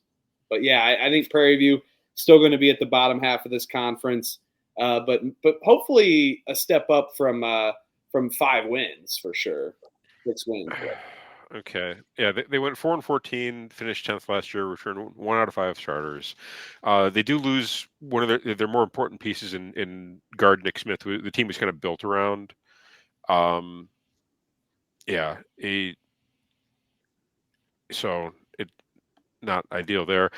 But yeah, I think Prairie View still going to be at the bottom half of this conference, but hopefully a step up from 5 wins for sure, 6 wins. Okay. Yeah, they went 4-14, finished 10th last year, returned 1 out of 5 starters. They do lose one of their more important pieces in guard Nick Smith, who the team was kind of built around. So it not ideal there.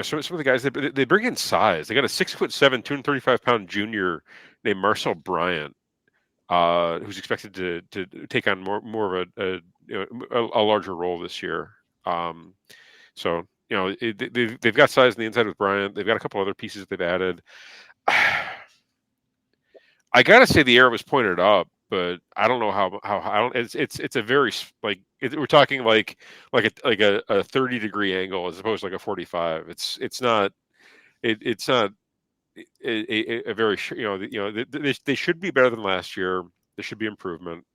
Some of the guys they bring in size. They got a 6'7", 235-pound junior named Marcel Bryant. who's expected to take on more of a larger role this year. So they've got size on the inside with Bryant. They've got a couple other pieces they've added. I gotta say the arrow was pointed up, but I don't know how I don't. It's a very we're talking like a 30-degree angle as opposed to like a 45. It's not a very they should be better than last year. There should be improvement,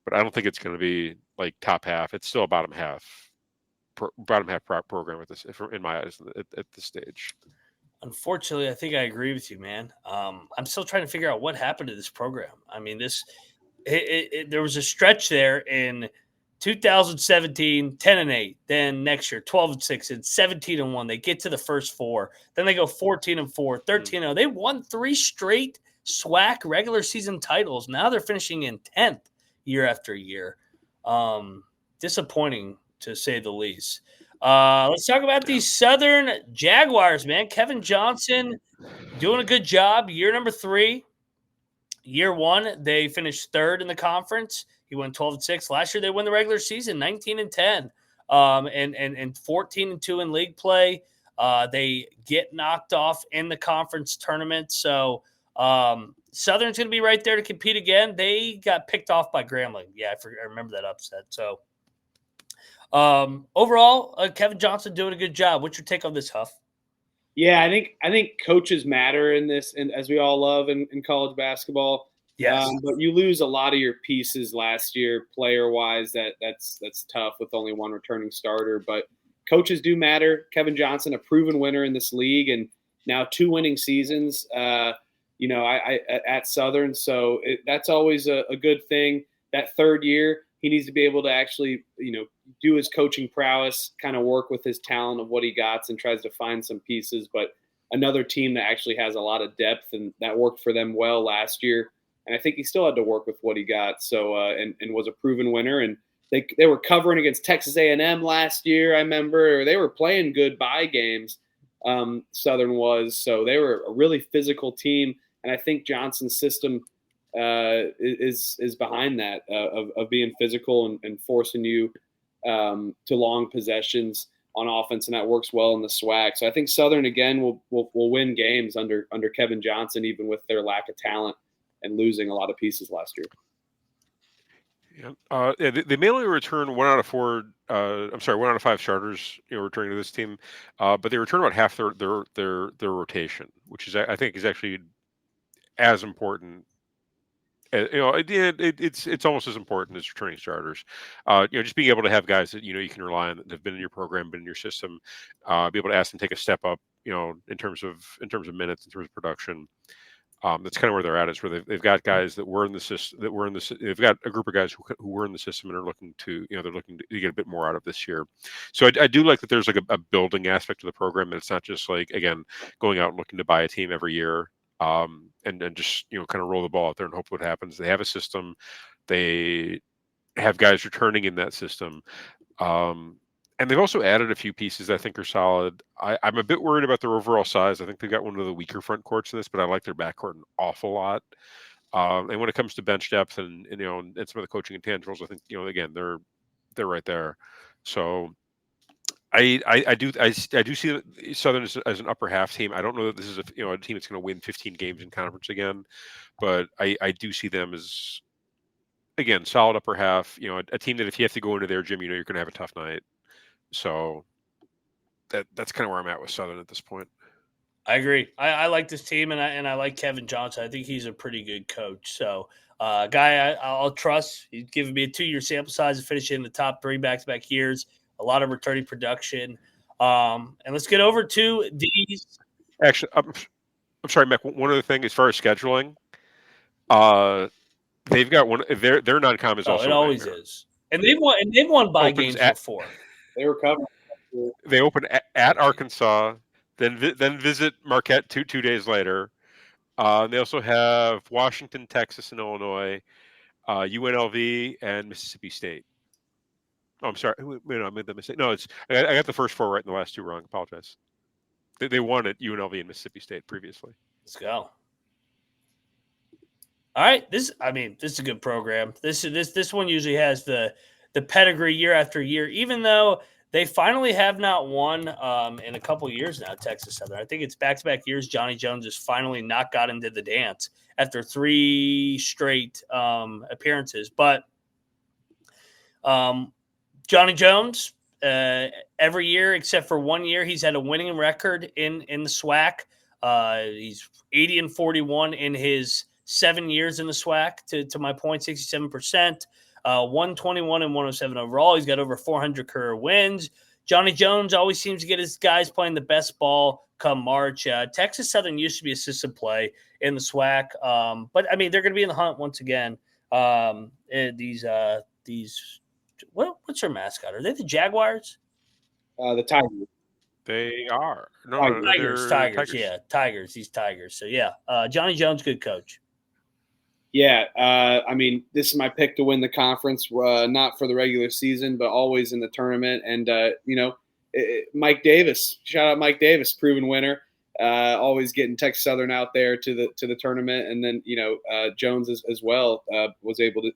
but I don't think it's going to be like top half. It's still a bottom half program at this, in my eyes, at this stage. Unfortunately, I think I agree with you, man. I'm still trying to figure out what happened to this program. I mean, there was a stretch there in 2017, 10-8. Then next year, 12-6 and 17-1. They get to the first four. Then they go 14-4, 13-0. They won 3 straight SWAC regular season titles. Now they're finishing in 10th year after year. Disappointing, to say the least. Let's talk about these Southern Jaguars, man. Kevin Johnson doing a good job. Year number 3. Year 1, they finished 3rd in the conference. He went 12-6. Last year, they won the regular season, 19-10, and 14-2 in league play. They get knocked off in the conference tournament. So Southern's going to be right there to compete again. They got picked off by Grambling. Yeah, I remember that upset. So overall, Kevin Johnson doing a good job. What's your take on this, Huff? Yeah, I think coaches matter in this, and as we all love in college basketball. Yes. But you lose a lot of your pieces last year, player-wise. That's tough with only one returning starter. But coaches do matter. Kevin Johnson, a proven winner in this league, and now 2 winning seasons. I at Southern, so that's always a good thing. That 3rd year, he needs to be able to actually, do his coaching prowess, kind of work with his talent of what he got, and tries to find some pieces. But another team that actually has a lot of depth, and that worked for them well last year. And I think he still had to work with what he got. So and was a proven winner. And they were covering against Texas A&M last year. I remember they were playing good bye games. Southern was, so they were a really physical team. And I think Johnson's system is behind that of being physical and forcing you to long possessions on offense, and that works well in the SWAC. So I think Southern again will win games under Kevin Johnson, even with their lack of talent and losing a lot of pieces last year. Yeah, they may only return 1 out of 4. 1 out of 5 starters, returning to this team, but they return about half their rotation, which is I think is actually as important. It's almost as important as returning starters. Just being able to have guys that you can rely on, that have been in your program, been in your system, be able to ask them to take a step up, in terms of minutes, in terms of production. That's kind of where they're at. Is where they've got guys that were in the system. They've got a group of guys who were in the system and are looking to get a bit more out of this year. So I do like that there's like a building aspect to the program, that it's not just like, again, going out and looking to buy a team every year. And just kind of roll the ball out there and hope what happens. They have a system. They have guys returning in that system, and they've also added a few pieces that I think are solid. I'm a bit worried about their overall size. I think they've got one of the weaker front courts in this, but I like their backcourt an awful lot. And when it comes to bench depth and some of the coaching intangibles, I think again they're right there. So I do see Southern as an upper half team. I don't know that this is a team that's going to win 15 games in conference again, but I do see them as, again, solid upper half. A team that if you have to go into their gym, you're going to have a tough night. So that's kind of where I'm at with Southern at this point. I agree. I like this team, and I like Kevin Johnson. I think he's a pretty good coach. So, guy I'll trust. He's given me a 2-year sample size to finish in the top 3 back-to-back years. A lot of returning production. And let's get over to these. Actually, I'm sorry, Mac. One other thing, as far as scheduling, they've got one. Their non-com is also. It always is, and they've won bye games before. They were covering. They open at Arkansas, then visit Marquette two days later. They also have Washington, Texas, and Illinois, UNLV, and Mississippi State. Oh, I'm sorry. Wait, I made that mistake. No, I got the first 4 right and the last 2 wrong. Apologize. They won at UNLV and Mississippi State previously. Let's go. All right, this is a good program. This one usually has the pedigree year after year, even though they finally have not won in a couple years now. Texas Southern, I think it's back-to-back years. Johnny Jones has finally not got into the dance after 3 straight appearances. But Johnny Jones, every year except for 1 year, he's had a winning record in the SWAC. He's 80-41 in his 7 years in the SWAC. To my point, 67%. 121 and 107 overall. He's got over 400 career wins. Johnny Jones always seems to get his guys playing the best ball come March. Texas Southern used to be a system play in the SWAC, but they're going to be in the hunt once again. These what's their mascot? Are they the Jaguars? The Tigers. They are. No, Tigers. Yeah, Tigers. These Tigers. So yeah, Johnny Jones, good coach. Yeah, this is my pick to win the conference, not for the regular season, but always in the tournament. And, Mike Davis, shout out Mike Davis, proven winner, always getting Texas Southern out there to the tournament. And then, Jones as well is able to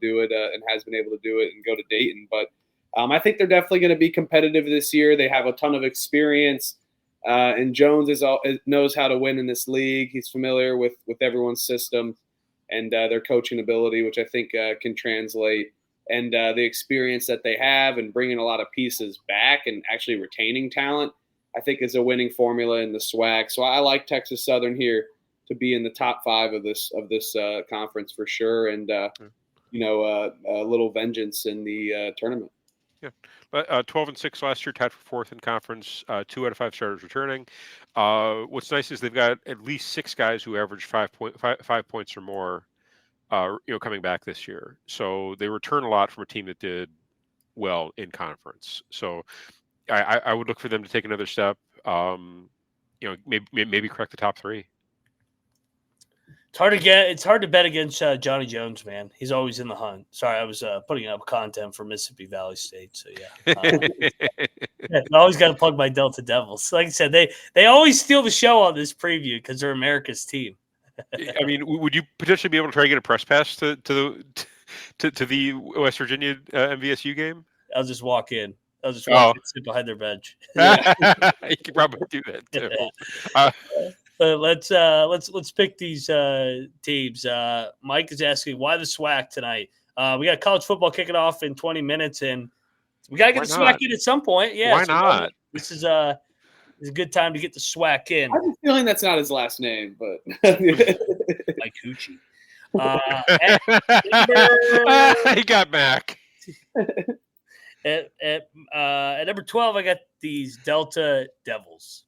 do it and has been able to do it and go to Dayton. But I think they're definitely going to be competitive this year. They have a ton of experience. And Jones knows how to win in this league. He's familiar with everyone's system and their coaching ability, which I think can translate, and the experience that they have and bringing a lot of pieces back and actually retaining talent, I think is a winning formula in the SWAC. So I like Texas Southern here to be in the top 5 of this conference for sure, and a little vengeance in the tournament. Yeah, but 12-6 last year, tied for 4th in conference. 2 out of 5 starters returning. What's nice is they've got at least 6 guys who average 5 points or more. Coming back this year, so they return a lot from a team that did well in conference. So I would look for them to take another step. Maybe crack the top 3. It's hard to bet against Johnny Jones, man. He's always in the hunt. Sorry, I was putting up content for Mississippi Valley State, so yeah. I always got to plug my Delta Devils. Like I said, they always steal the show on this preview because they're America's team. Would you potentially be able to try to get a press pass to the West Virginia MVSU game? I'll just walk in. I'll just walk in, sit behind their bench. You could probably do that too. Let's pick these teams. Mike is asking why the SWAC tonight. We got college football kicking off in 20 minutes, and we got to get the SWAC in at some point. Yeah, why not? This is a good time to get the SWAC in. I have a feeling that's not his last name, but Mike Hoochie. He got back. At number 12, I got these Delta Devils.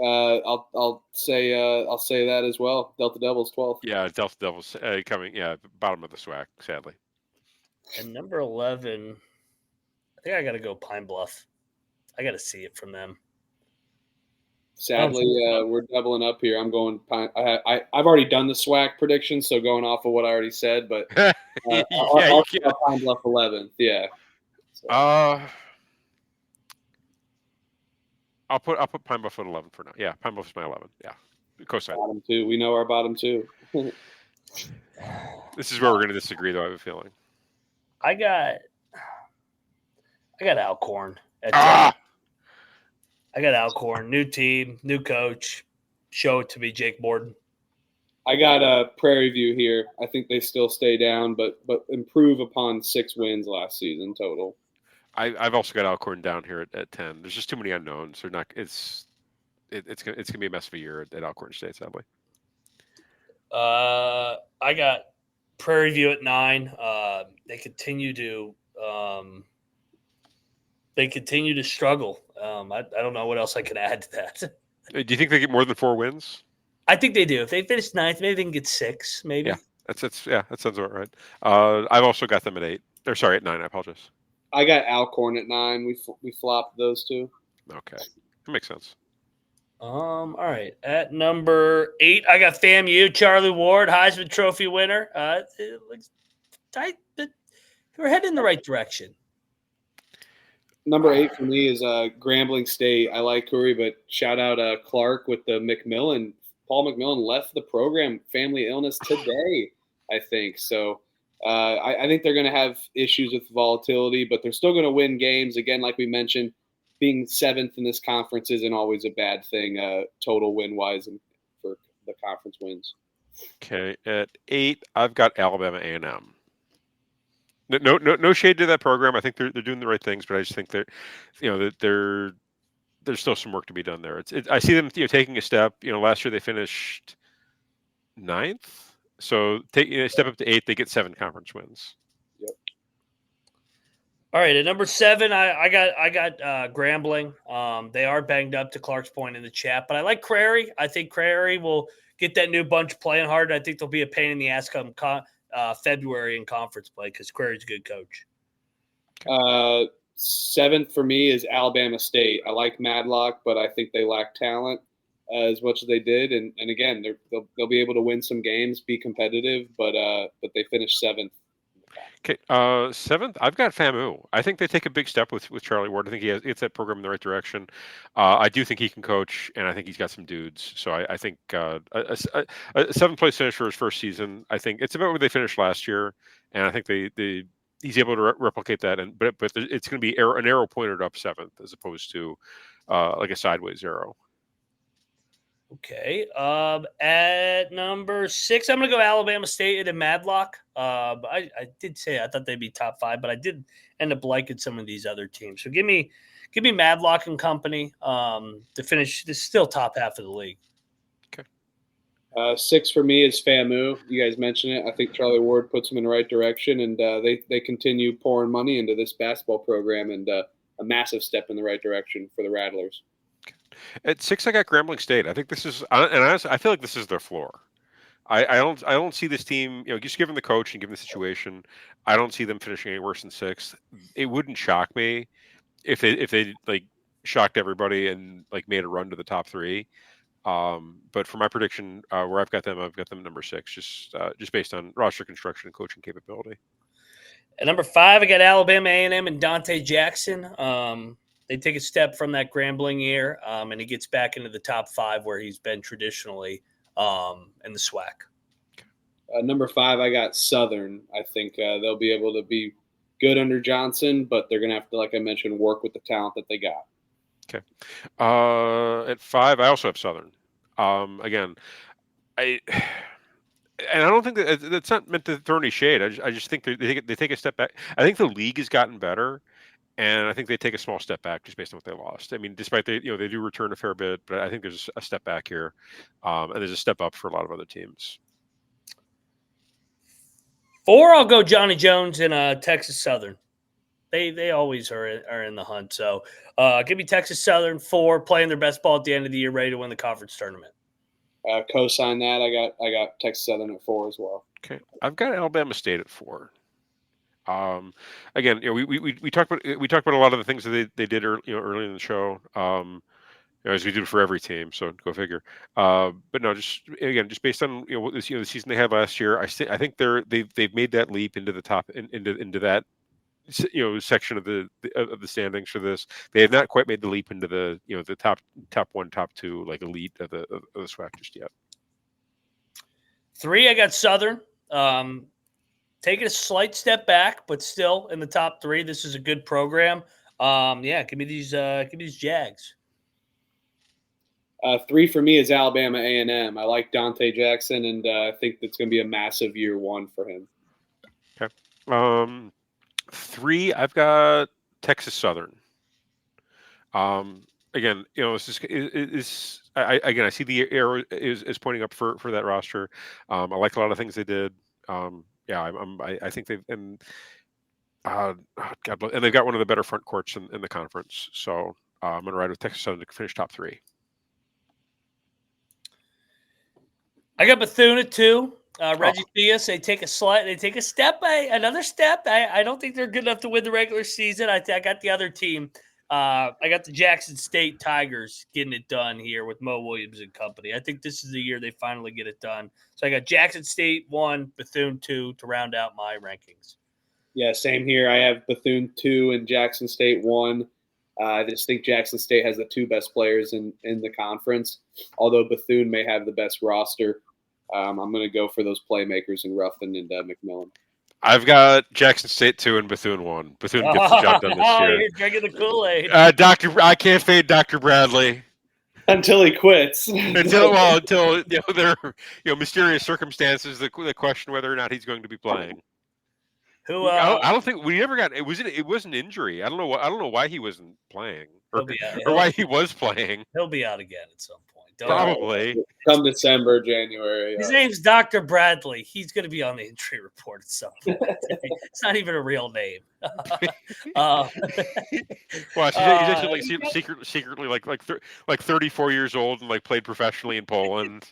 I'll say that as well. Delta Devils 12th. Yeah, Delta Devils coming. Yeah, bottom of the SWAC, sadly. And number 11, I think I got to go Pine Bluff. I got to see it from them. Sadly, we're doubling up here. I'm going Pine. I've already done the SWAC prediction, so going off of what I already said, but I'll Pine Bluff 11th. Yeah. So. I'll put Pine Bluff at 11 for now. Yeah, Pine Bluff is my 11. Yeah, co-sign. Bottom 2. We know our bottom 2. This is where we're going to disagree, though. I have a feeling. I got Alcorn. Ah! I got Alcorn. New team, new coach. Show it to me, Jake Borden. I got Prairie View here. I think they still stay down, but improve upon 6 wins last season total. I've also got Alcorn down here at 10. There's just too many unknowns. They're not. It's gonna be a mess of a year at Alcorn State, sadly. I got Prairie View at 9. They continue to struggle. I don't know what else I can add to that. Do you think they get more than 4 wins? I think they do. If they finish 9th, maybe they can get 6. Maybe. Yeah, that sounds about right. I've also got them at 8. Or sorry, at 9. I apologize. I got Alcorn at 9. We flopped those 2. Okay, that makes sense. All right. At number 8, I got FAMU. Charlie Ward, Heisman Trophy winner. It looks tight, but we're heading in the right direction. Number 8 for me is Grambling State. I like Curry, but shout out Clark with the McMillan Paul McMillan left the program, family illness today, I think. So I think they're going to have issues with volatility, but they're still going to win games. Again, like we mentioned, being 7th in this conference isn't always a bad thing, total win-wise and for the conference wins. Okay, at 8, I've got Alabama A&M. No shade to that program. I think they're doing the right things, but I just think there's still some work to be done there. I see them taking a step. Last year they finished 9th, so taking a step up to 8, they get 7 conference wins. Yep. All right, at number 7, I got Grambling. They are banged up, to Clark's point in the chat, but I like Crarey. I think Crarey will get that new bunch playing hard. I think they'll be a pain in the ass come February in conference play because Crarey's a good coach. 7th for me is Alabama State. I like Madlock, but I think they lack talent as much as they did. And again, they'll be able to win some games, be competitive, but they finished 7th. Okay, 7th, I've got FAMU. I think they take a big step with Charlie Ward. I think he gets that program in the right direction. I do think he can coach, and I think he's got some dudes. So I think a 7th-place finish for his first season. I think it's about where they finished last year, and I think he's able to replicate that. But it's going to be an arrow pointed up 7th as opposed to like a sideways arrow. Okay. At number 6, I'm going to go Alabama State and Madlock. I did say I thought they'd be top 5, but I did end up liking some of these other teams. So give me Madlock and company to finish. This is still top half of the league. Okay. 6 for me is FAMU. You guys mentioned it. I think Charlie Ward puts them in the right direction, and they continue pouring money into this basketball program, and a massive step in the right direction for the Rattlers. At 6, I got Grambling State. I think this is, and honestly, I feel like this is their floor. I don't see this team, just given the coach and given the situation, I don't see them finishing any worse than 6th. It wouldn't shock me if they like shocked everybody and like made a run to the top 3. But for my prediction, where I've got them number 6, just based on roster construction and coaching capability. At number 5, I got Alabama A&M and Donte Jackson. They take a step from that Grambling year, and he gets back into the top 5 where he's been traditionally in the SWAC. Number 5, I got Southern. I think they'll be able to be good under Johnson, but they're going to have to, like I mentioned, work with the talent that they got. Okay. At 5, I also have Southern. Again, I don't think that's not meant to throw any shade. I just think they take a step back. I think the league has gotten better. And I think they take a small step back just based on what they lost. I mean, despite they do return a fair bit, but I think there's a step back here, and there's a step up for a lot of other teams. 4, I'll go Johnny Jones and Texas Southern. They always are in the hunt. So give me Texas Southern 4, playing their best ball at the end of the year, ready to win the conference tournament. Co-sign that. I got Texas Southern at 4 as well. Okay, I've got Alabama State at 4. Again, we talked about a lot of the things that they did early in the show, as we do for every team. So go figure. But no, just based on the season they had last year, I think they've made that leap into the top into that section of the standings for this. They have not quite made the leap into the the top 1, top 2 like elite of the SWAC just yet. 3, I got Southern. Taking a slight step back, but still in the top 3. This is a good program. Give me these Jags. 3 for me is Alabama A&M. I like Donte Jackson, and I think it's going to be a massive year 1 for him. Okay. 3, I've got Texas Southern. Again, I see the arrow is pointing up for that roster. I like a lot of things they did. I think they've and they've got one of the better front courts in the conference. So I'm going to ride with Texas Southern to finish top 3. I got Bethune at 2. Reggie Theus, they take a step, another step. I don't think they're good enough to win the regular season. I got the other team. I got the Jackson State Tigers getting it done here with Mo Williams and company. I think this is the year they finally get it done. So I got Jackson State 1, Bethune 2 to round out my rankings. Yeah, same here. I have Bethune 2 and Jackson State 1. I just think Jackson State has the two best players in the conference, although Bethune may have the best roster. I'm going to go for those playmakers in Ruffin and McMillan. I've got Jackson State 2 and Bethune 1. Bethune gets the job done this year. You're drinking the Kool-Aid. I can't fade Dr. Bradley Until he quits. until there are mysterious circumstances that question whether or not he's going to be playing. Who? I don't think we ever got it. It was an injury. I don't know why he wasn't playing or why he was playing. He'll be out again at some point. Probably. Come December, January. His name's Dr. Bradley. He's going to be on the injury report at some point. It's not even a real name. Well, he's actually secretly like 34 years old and like played professionally in Poland.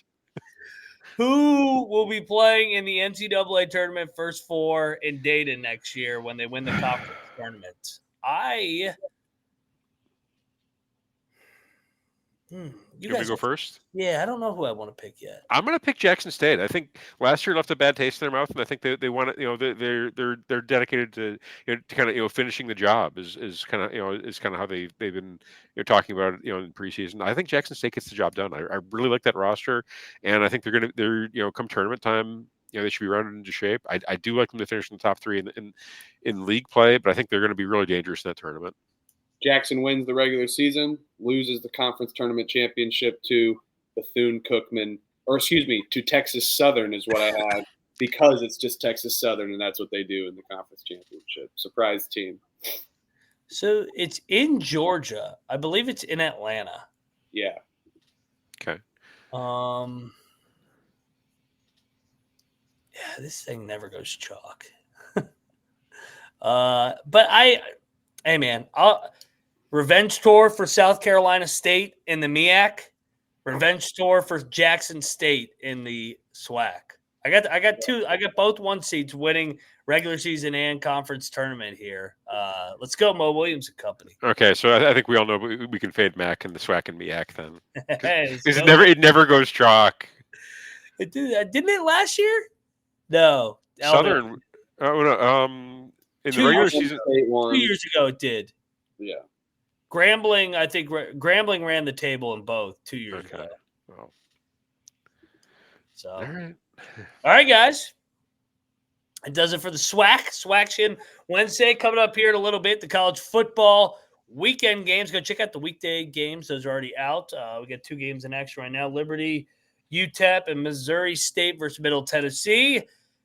Who will be playing in the NCAA tournament first four in Dayton next year when they win the conference tournament? You guys go first? Yeah, I don't know who I want to pick yet. I'm going to pick Jackson State. I think last year left a bad taste in their mouth, and I think they want to. They're dedicated to kind of finishing the job is kind of how they've been talking about it in preseason. I think Jackson State gets the job done. I really like that roster, and I think they're come tournament time. They should be rounded into shape. I do like them to finish in the top three in league play, but I think they're going to be really dangerous in that tournament. Jackson wins the regular season, loses the conference tournament championship to Bethune Cookman, to Texas Southern is what I had, because it's just Texas Southern, and that's what they do in the conference championship. Surprise team. So it's in Georgia. I believe it's in Atlanta. Yeah. Okay. Yeah, this thing never goes chalk. Hey man, revenge tour for South Carolina State in the MEAC. Revenge tour for Jackson State in the SWAC. I got both 1 seeds winning regular season and conference tournament here. Let's go, Mo Williams and company. Okay, so I think we all know we can fade Mac in the SWAC and MEAC then. Because it never goes chalk. Didn't it last year? No. Southern. Oh no. In the regular season, 2 years ago, it did. Yeah. Grambling, I think Grambling ran the table in both 2 years ago. Well. So, all right, guys. It does it for the SWAC Wednesday coming up here in a little bit. The college football weekend games. Go check out the weekday games. Those are already out. We got 2 games in action right now. Liberty, UTEP, and Missouri State versus Middle Tennessee.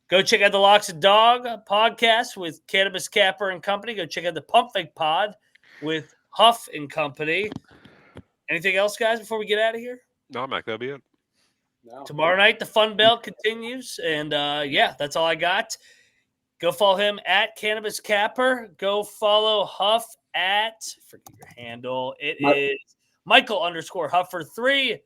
Go check out the Locks and Dog podcast with Cannabis Capper and company. Go check out the Pump Fake Pod with Huff and company. Anything else, guys, before we get out of here? No, Mac, that'll be it. No. Tomorrow night, the Fun Belt continues. And, that's all I got. Go follow him at Cannabis Capper. Go follow Huff at, forget your handle. It is Michael_Huffer3.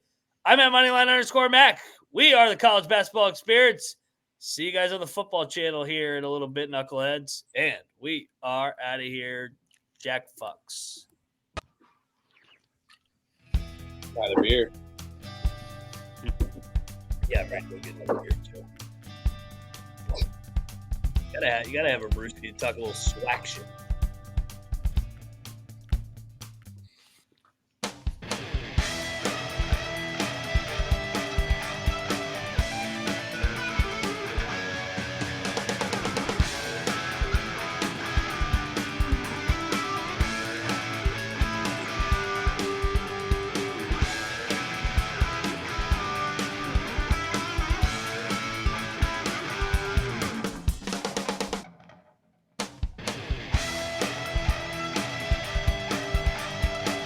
I'm at Moneyline_Mac. We are the College Basketball Experience. See you guys on the football channel here in a little bit, knuckleheads. And we are out of here. Jack Fucks. Got a beer. Yeah, right. Go get another beer, too. You gotta have a brewski to talk a little SWAC shit.